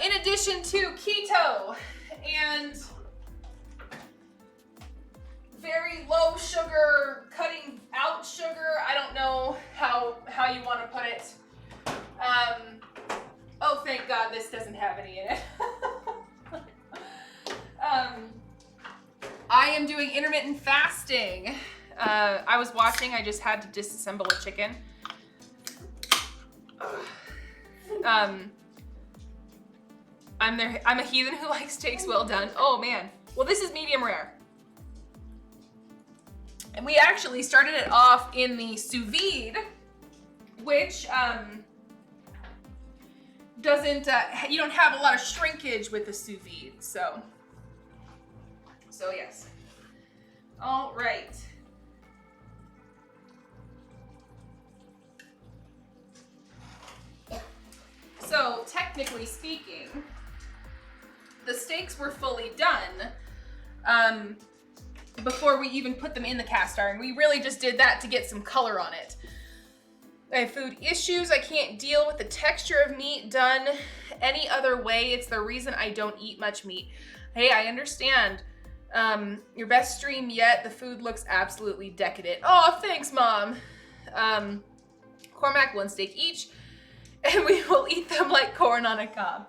In addition to keto and very low sugar, cutting out sugar, I don't know how you want to put it. Oh, thank God this doesn't have any in it. I am doing intermittent fasting. I was watching, I just had to disassemble a chicken. I'm a heathen who likes steaks well done. Oh man. Well, this is medium rare. And we actually started it off in the sous vide, which doesn't, you don't have a lot of shrinkage with the sous vide, so yes. All right. So technically speaking, the steaks were fully done before we even put them in the cast iron. We really just did that to get some color on it. I have food issues. I can't deal with the texture of meat done any other way. It's the reason I don't eat much meat. Hey, I understand. Your best stream yet. The food looks absolutely decadent. Oh, thanks, Mom. Cormac, 1 steak each, and we will eat them like corn on a cob.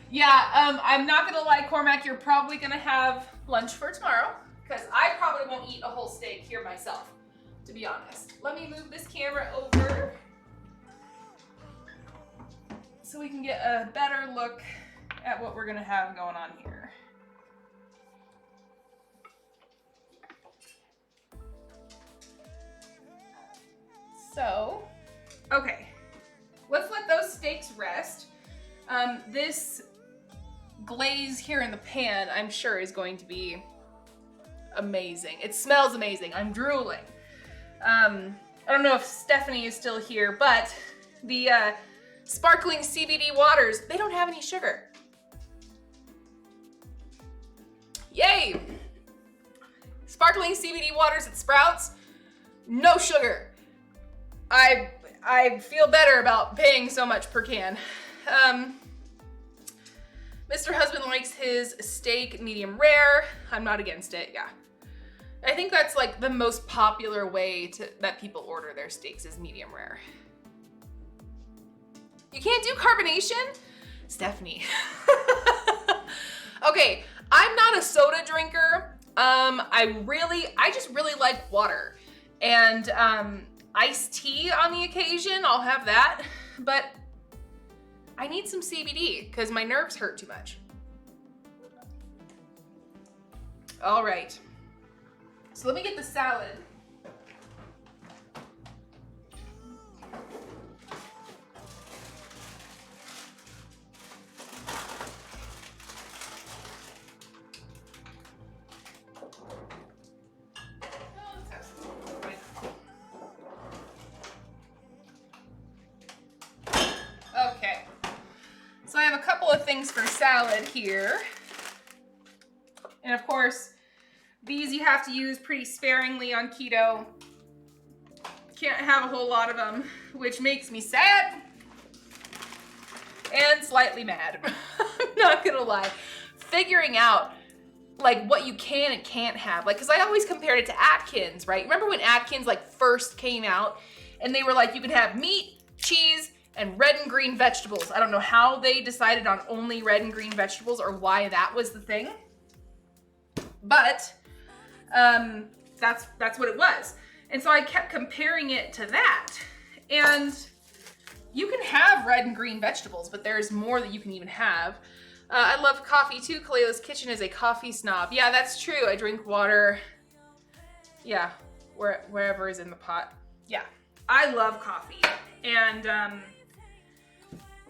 Yeah, I'm not gonna lie, Cormac, you're probably gonna have lunch for tomorrow, because I probably won't eat a whole steak here myself, to be honest. Let me move this camera over so we can get a better look at what we're gonna have going on here. So, okay, let's let those steaks rest. this glaze here in the pan, I'm sure, is going to be amazing. It smells amazing. I'm drooling. I don't know if Stephanie is still here, but the sparkling CBD waters, they don't have any sugar. Yay! Sparkling CBD waters at Sprouts, no sugar. I feel better about paying so much per can. Mr. Husband likes his steak medium rare. I'm not against it, yeah. I think that's like the most popular way that people order their steaks is medium rare. You can't do carbonation? Stephanie. Okay, I'm not a soda drinker. I just really like water. And iced tea on the occasion, I'll have that. But I need some CBD because my nerves hurt too much. All right. So let me get the salad. Okay. So I have a couple of things for salad here. And of course, these you have to use pretty sparingly on keto. Can't have a whole lot of them, which makes me sad and slightly mad. I'm not gonna lie. Figuring out like what you can and can't have, like, cause I always compared it to Atkins, right? Remember when Atkins like first came out and they were like, you could have meat, cheese, and red and green vegetables. I don't know how they decided on only red and green vegetables or why that was the thing. But that's what it was. And so I kept comparing it to that. And you can have red and green vegetables, but there's more that you can even have. I love coffee too. Kaleila's Kitchen is a coffee snob. Yeah, that's true. I drink water. Yeah, wherever is in the pot. Yeah, I love coffee. And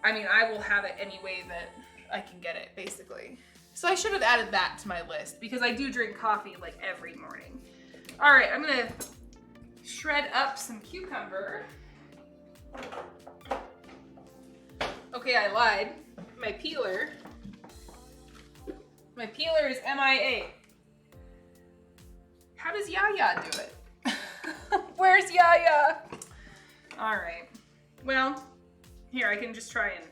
I mean, I will have it any way that I can get it, basically. So I should have added that to my list because I do drink coffee like every morning. All right, I'm gonna shred up some cucumber. Okay, I lied. My peeler is MIA. How does Yaya do it? Where's Yaya? All right, well, here, I can just try and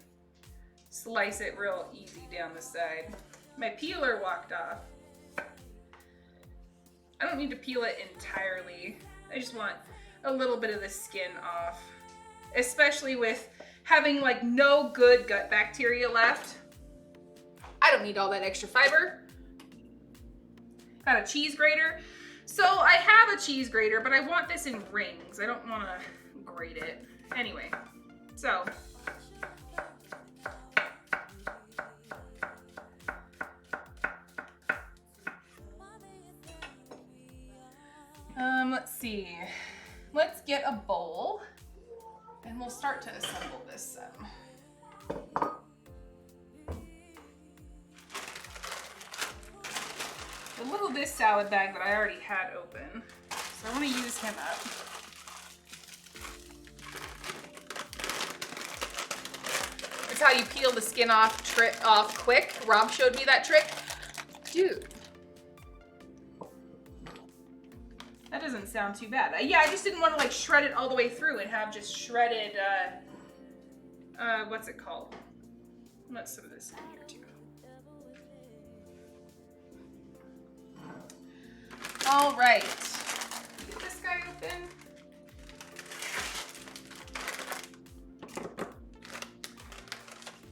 slice it real easy down the side. My peeler walked off. I don't need to peel it entirely. I just want a little bit of the skin off, especially with having like no good gut bacteria left. I don't need all that extra fiber. Got a cheese grater. So I have a cheese grater, but I want this in rings. I don't want to grate it. Anyway, so let's see. Let's get a bowl and we'll start to assemble this. A little this salad bag that I already had open, so I want to use him up. That's how you peel the skin off quick. Rob showed me that trick. Dude. That doesn't sound too bad. Yeah, I just didn't want to like shred it all the way through and have just shredded, what's it called? Let's some of this in here too. All right. Get this guy open.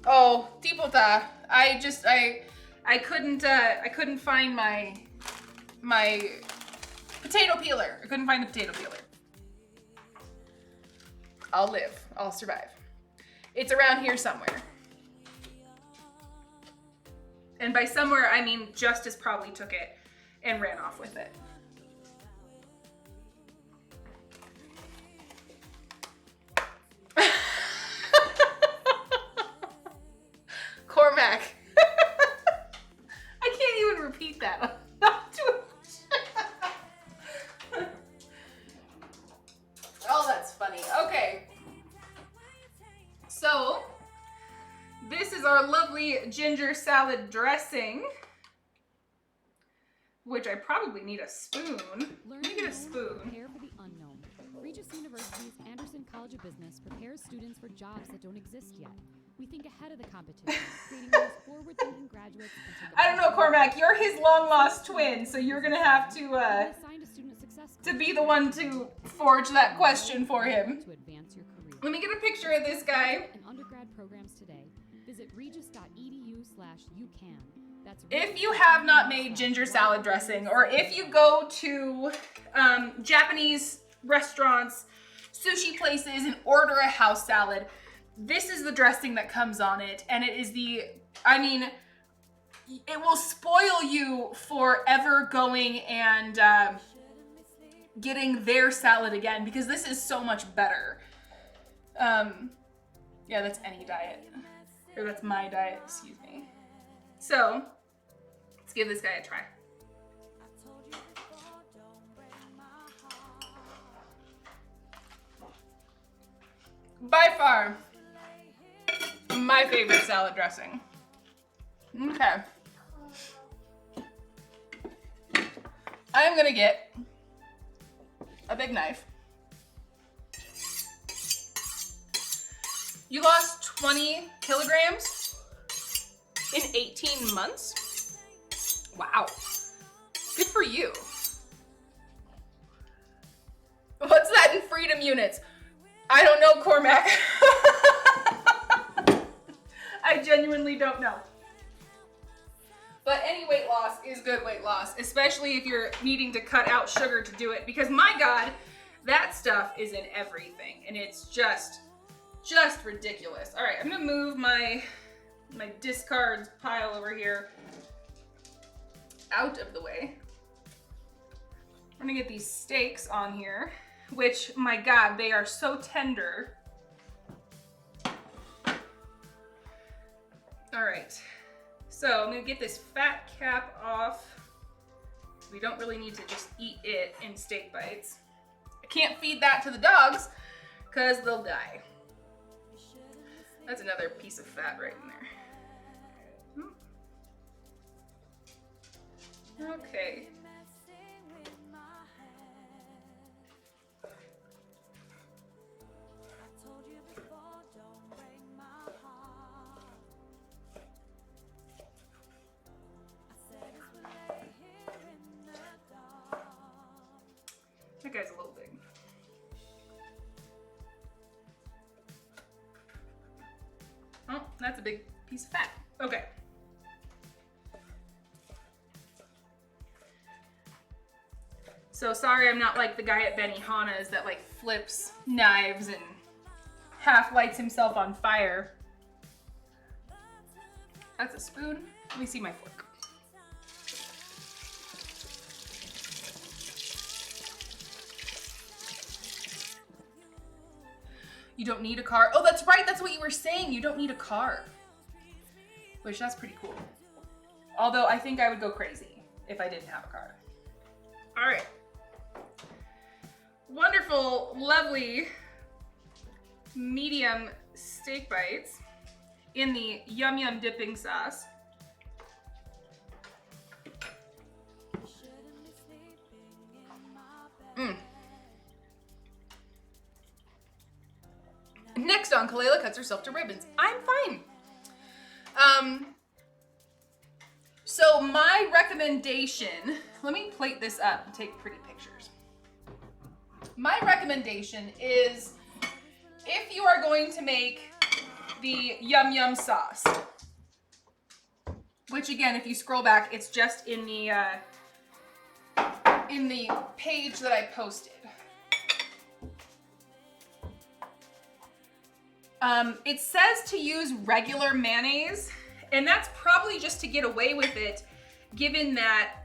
Oh, tipota. I couldn't find my potato peeler. I couldn't find the potato peeler. I'll live. I'll survive. It's around here somewhere. And by somewhere, I mean Justice probably took it and ran off with it. lovely ginger salad dressing, which I probably need a spoon. Let me get a spoon. Prepare for the unknown. Regis University's Anderson College of Business prepares students for jobs that don't exist yet. We think ahead of the competition, creating those forward-thinking graduates. I don't know, Cormac. You're his long-lost twin, so you're gonna have to be the one to forge that question for him. To advance your career. Let me get a picture of this guy. And undergrad programs today. Visit regis.edu/youcan. That's If you have not made ginger salad dressing, or if you go to Japanese restaurants, sushi places, and order a house salad, this is the dressing that comes on it, and it is it will spoil you for ever going and getting their salad again, because this is so much better. Yeah, that's any diet. Or that's my diet, excuse me. So, let's give this guy a try. By far, my favorite salad dressing. Okay. I am gonna get a big knife. You lost 20 kilograms in 18 months? Wow. Good for you. What's that in freedom units? I don't know, Cormac. I genuinely don't know. But any weight loss is good weight loss, especially if you're needing to cut out sugar to do it, because my God, that stuff is in everything, and it's just ridiculous. All right, I'm gonna move my discards pile over here out of the way. I'm gonna get these steaks on here, which, my God, they are so tender. All right, so I'm gonna get this fat cap off. We don't really need to just eat it in steak bites. I can't feed that to the dogs because they'll die. That's another piece of fat right in there. Okay. That guy's a little big. Oh, that's a big piece of fat. Okay. So sorry I'm not like the guy at Benihana's that like flips knives and half lights himself on fire. That's a spoon. Let me see my fork. You don't need a car. Oh, that's right. That's what you were saying. You don't need a car. Which, that's pretty cool. Although, I think I would go crazy if I didn't have a car. All right. Wonderful, lovely, medium steak bites in the Yum Yum dipping sauce. Next on, Kalela cuts herself to ribbons. I'm fine. So my recommendation, let me plate this up and take pretty pictures. My recommendation is if you are going to make the Yum Yum sauce, which again, if you scroll back, it's just in the page that I posted. It says to use regular mayonnaise, and that's probably just to get away with it, given that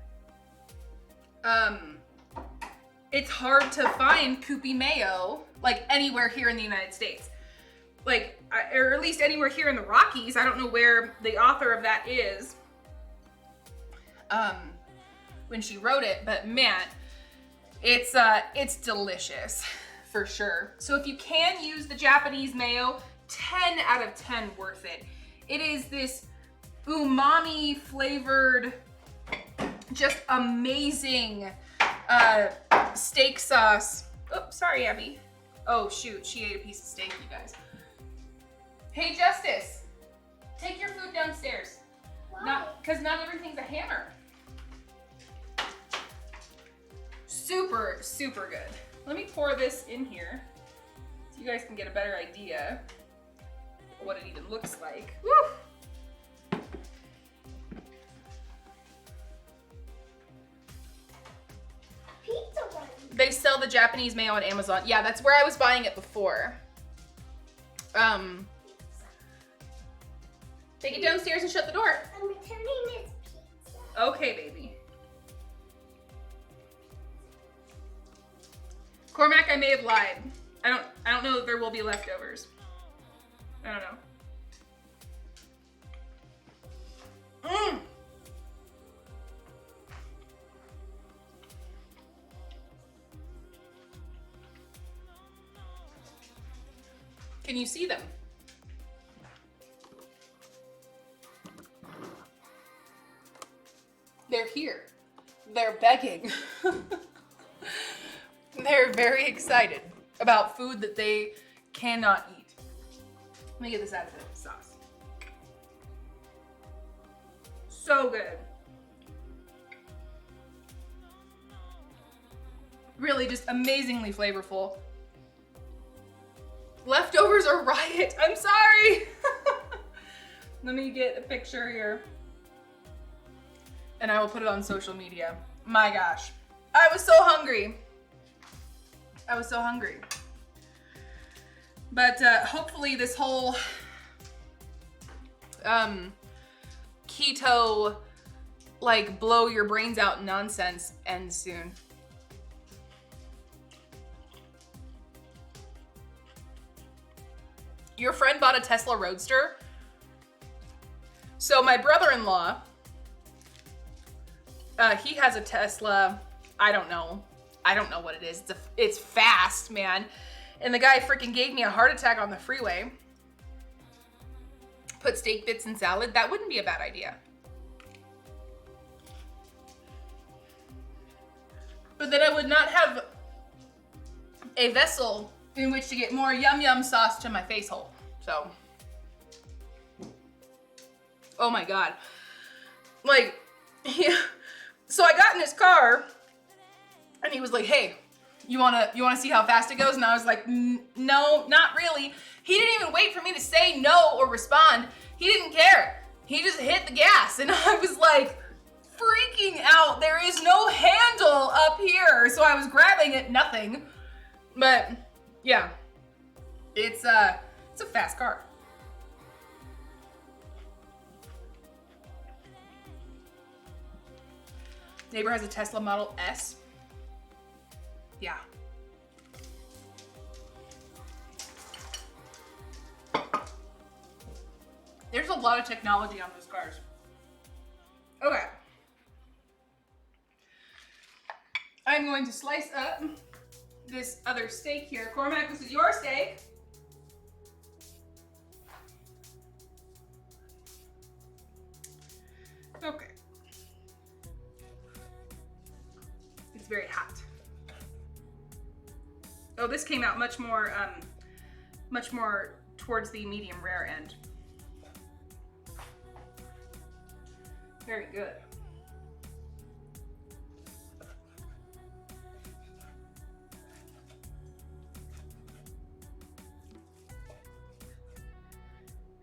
it's hard to find Koopy mayo like anywhere here in the United States, like or at least anywhere here in the Rockies. I don't know where the author of that is when she wrote it, but man, it's delicious for sure. So if you can use the Japanese mayo, 10 out of 10 worth it. It is this umami flavored, just amazing steak sauce. Oh, sorry, Abby. Oh shoot, she ate a piece of steak, you guys. Hey, Justice, take your food downstairs. Why? Because not everything's a hammer. Super, super good. Let me pour this in here so you guys can get a better idea of what it even looks like. Woo! Pizza one. They sell the Japanese mayo on Amazon. Yeah, that's where I was buying it before. Take it downstairs and shut the door. I'm returning this pizza. Okay, baby. Cormac, I may have lied. I don't know if there will be leftovers. I don't know. Mmm. Can you see them? They're here. They're begging. They're very excited about food that they cannot eat. Let me get this out of the sauce. So good. Really just amazingly flavorful. Leftovers are riot. I'm sorry. Let me get a picture here. And I will put it on social media. My gosh. I was so hungry. I was so hungry. But hopefully this whole keto, like blow your brains out nonsense ends soon. Your friend bought a Tesla Roadster? So my brother-in-law, he has a Tesla. I don't know what it is. It's fast, man. And the guy freaking gave me a heart attack on the freeway. Put steak bits in salad. That wouldn't be a bad idea. But then I would not have a vessel in which to get more yum yum sauce to my face hole. So, oh my God. Like, yeah. So I got in his car and he was like, hey, you wanna see how fast it goes? And I was like, no, not really. He didn't even wait for me to say no or respond. He didn't care. He just hit the gas. And I was like freaking out. There is no handle up here. So I was grabbing it, nothing. But yeah, it's a fast car. Neighbor has a Tesla Model S. Yeah. There's a lot of technology on those cars. Okay. I'm going to slice up this other steak here. Cormac, this is your steak. Okay. It's very hot. Oh, this came out much more towards the medium rare end. Very good.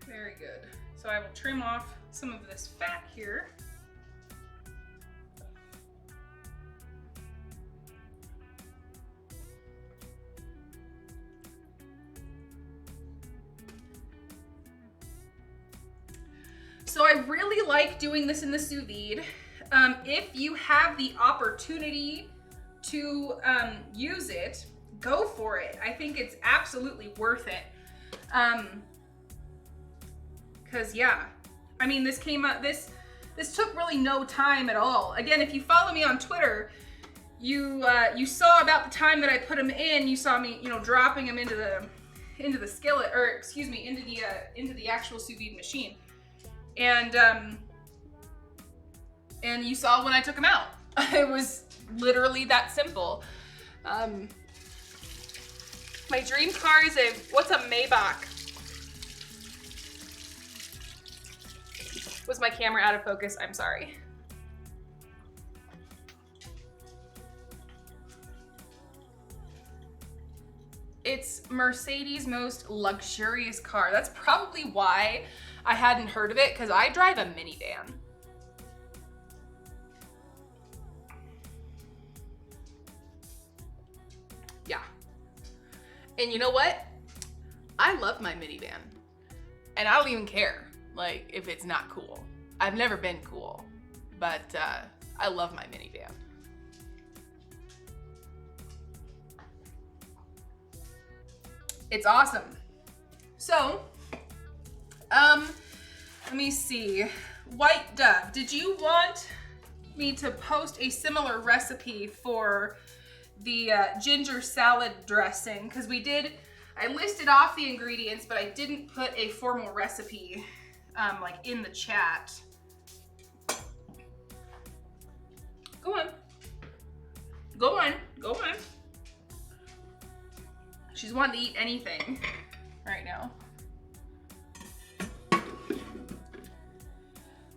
Very good. So I will trim off some of this fat here. So I really like doing this in the sous vide. If you have the opportunity to use it, go for it. I think it's absolutely worth it. Cause yeah, I mean, this came up, this took really no time at all. Again, if you follow me on Twitter, you saw about the time that I put them in. You saw me, dropping them into the skillet, or excuse me, into the actual sous vide machine. And you saw when I took them out. It was literally that simple. My dream car is what's a Maybach? Was my camera out of focus? I'm sorry. It's Mercedes' most luxurious car. That's probably why I hadn't heard of it, because I drive a minivan. Yeah. And you know what? I love my minivan. And I don't even care, like, if it's not cool. I've never been cool, but I love my minivan. It's awesome. So, let me see. White Dove, did you want me to post a similar recipe for the ginger salad dressing? Because I listed off the ingredients, but I didn't put a formal recipe like in the chat. Go on. Go on. Go on. She's wanting to eat anything right now.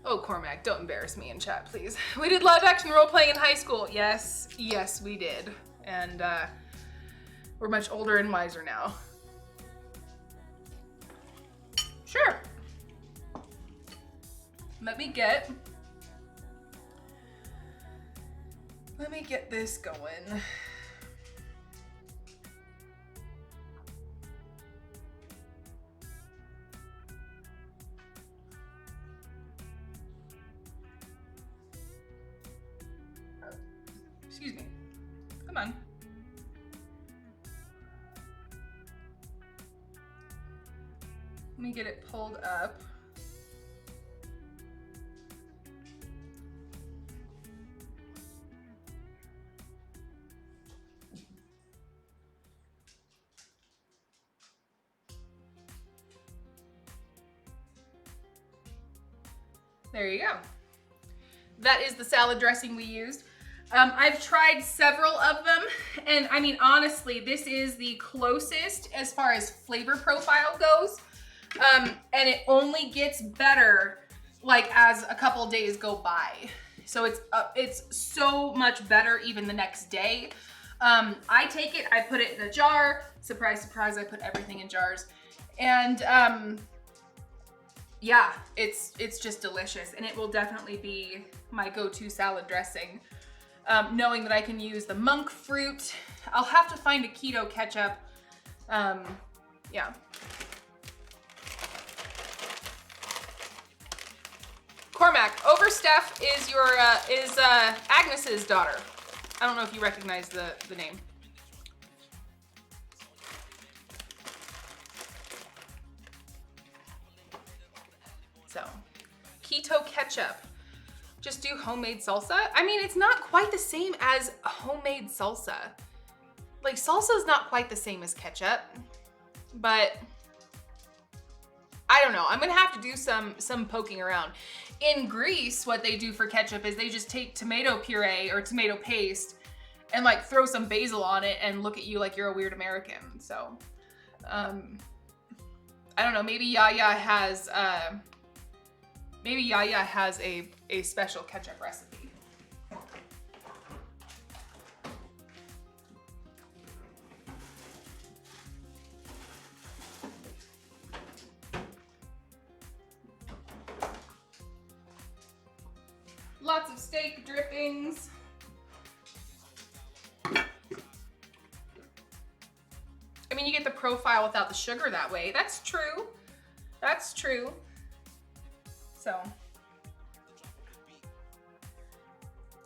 Oh, Cormac, don't embarrass me in chat, please. We did live action role playing in high school. Yes, yes, we did. And we're much older and wiser now. Sure. Let me get this going. Excuse me. Come on. Let me get it pulled up. There you go. That is the salad dressing we used. I've tried several of them, and I mean, honestly, this is the closest as far as flavor profile goes. And it only gets better like as a couple days go by. So it's so much better even the next day. I take it, I put it in a jar. Surprise, surprise, I put everything in jars. And yeah, it's just delicious, and it will definitely be my go-to salad dressing. Knowing that I can use the monk fruit. I'll have to find a keto ketchup. Yeah. Cormac, Oversteph is Agnes's daughter. I don't know if you recognize the name. So, keto ketchup. Just do homemade salsa? I mean, it's not quite the same as homemade salsa. Like, salsa is not quite the same as ketchup, but I don't know. I'm gonna have to do some poking around. In Greece, what they do for ketchup is they just take tomato puree or tomato paste and like throw some basil on it and look at you like you're a weird American. So, I don't know, maybe Yaya has a special ketchup recipe. Lots of steak drippings. I mean, you get the profile without the sugar that way. That's true. That's true. So,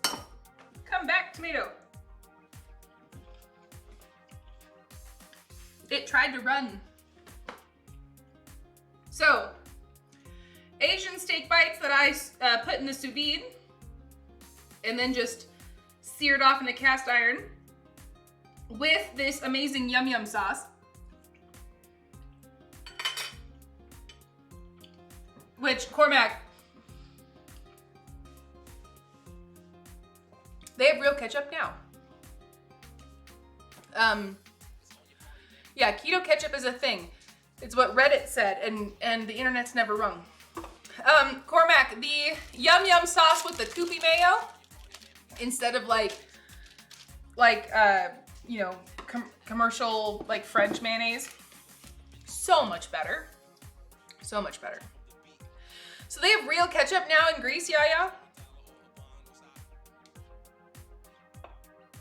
come back, tomato. It tried to run. So, Asian steak bites that I put in the sous vide and then just seared off in the cast iron with this amazing yum yum sauce, which Cormac, They have real ketchup now. Yeah, keto ketchup is a thing. It's what Reddit said, and the internet's never wrong. Cormac, the yum yum sauce with the Koopy mayo, instead of like you know, commercial like French mayonnaise, so much better. So much better. So they have real ketchup now in Greece, yeah.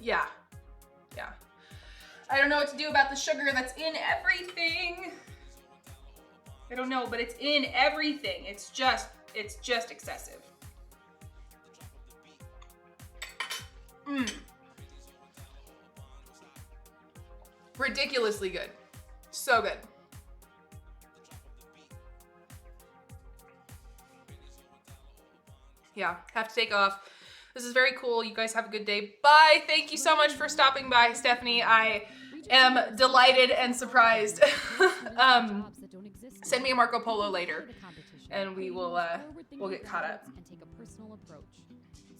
Yeah. I don't know what to do about the sugar that's in everything. I don't know, but it's in everything. It's just excessive. Ridiculously good. So good. Yeah, have to take off. This is very cool. You guys have a good day. Bye. Thank you so much for stopping by, Stephanie. I am delighted and surprised. Send me a Marco Polo later, and we'll get caught up.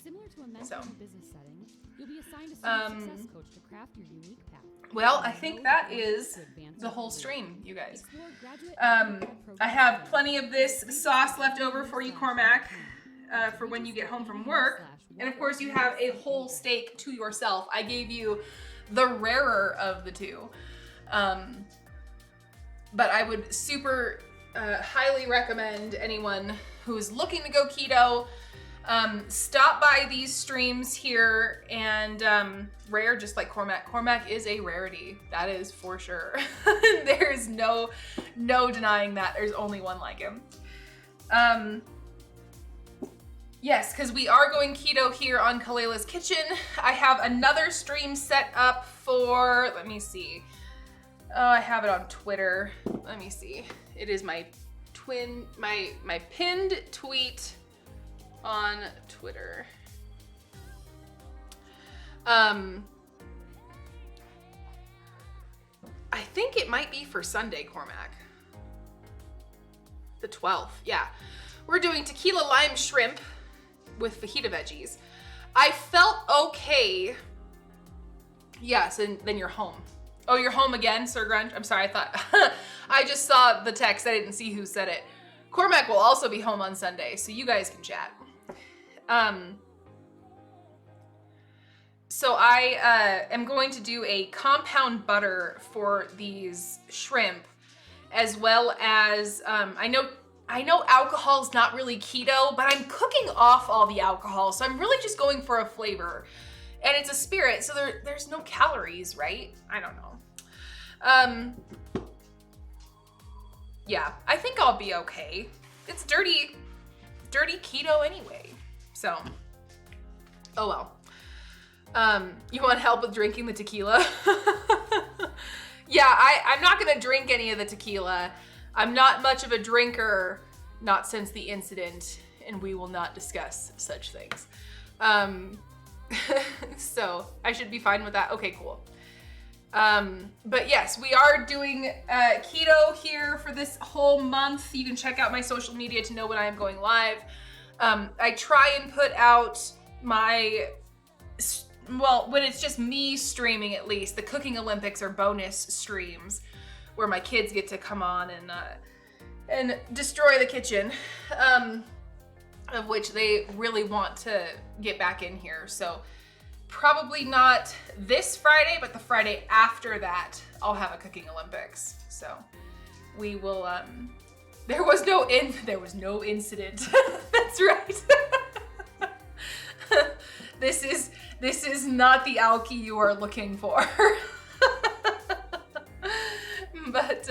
Similar to a So. mentoring business setting, you'll be assigned a student success coach to craft your unique path. Well, I think that is the whole stream, you guys. I have plenty of this sauce left over for you, Cormac, for when you get home from work. And of course, you have a whole steak to yourself. I gave you the rarer of the two. But I would super highly recommend anyone who is looking to go keto, stop by these streams here, and rare, just like Cormac. Cormac is a rarity, that is for sure. There is no denying that. There's only one like him. Yes, because we are going keto here on Kaleila's Kitchen. I have another stream set up for, let me see. Oh, I have it on Twitter. Let me see. It is my pinned tweet on Twitter. I think it might be for Sunday, Cormac. The 12th, yeah. We're doing tequila lime shrimp with fajita veggies. I felt okay. Yes, and then you're home. Oh, you're home again, Sir Grunge? I'm sorry, I thought, I just saw the text. I didn't see who said it. Cormac will also be home on Sunday, so you guys can chat. So I am going to do a compound butter for these shrimp, as well as, I know alcohol's not really keto, but I'm cooking off all the alcohol, so I'm really just going for a flavor. And it's a spirit, so there's no calories, right? I don't know. Yeah, I think I'll be okay. It's dirty keto anyway, so, oh well. You want help with drinking the tequila? Yeah, I'm not gonna drink any of the tequila. I'm not much of a drinker, not since the incident, and we will not discuss such things. So I should be fine with that. Okay, cool. But yes, we are doing keto here for this whole month. You can check out my social media to know when I am going live. I try and put out my, well, when it's just me streaming at least, the Cooking Olympics are bonus streams where my kids get to come on and destroy the kitchen, of which they really want to get back in here. So probably not this Friday, but the Friday after that, I'll have a Cooking Olympics. So we will, there was no incident. That's right. This is not the alky you are looking for. But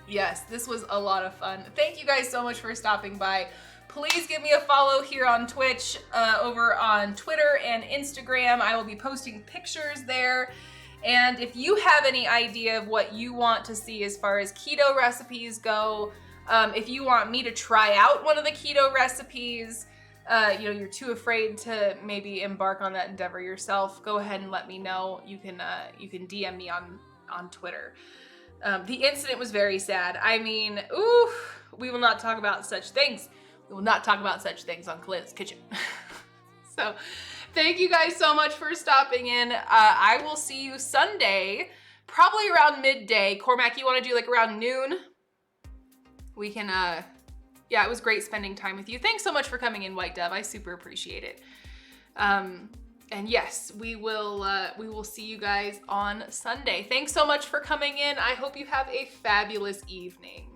yes, this was a lot of fun. Thank you guys so much for stopping by. Please give me a follow here on Twitch, over on Twitter and Instagram. I will be posting pictures there. And if you have any idea of what you want to see as far as keto recipes go, if you want me to try out one of the keto recipes, you know, you're too afraid to maybe embark on that endeavor yourself, go ahead and let me know. You can DM me on Twitter. The incident was very sad. I mean, oof, we will not talk about such things. We will not talk about such things on Kaleila's Kitchen. So Thank you guys so much for stopping in. I will see you Sunday, probably around midday. Cormac, you want to do like around noon? We can, yeah, it was great spending time with you. Thanks so much for coming in, White Dove. I super appreciate it. And yes, we will see you guys on Sunday. Thanks so much for coming in. I hope you have a fabulous evening.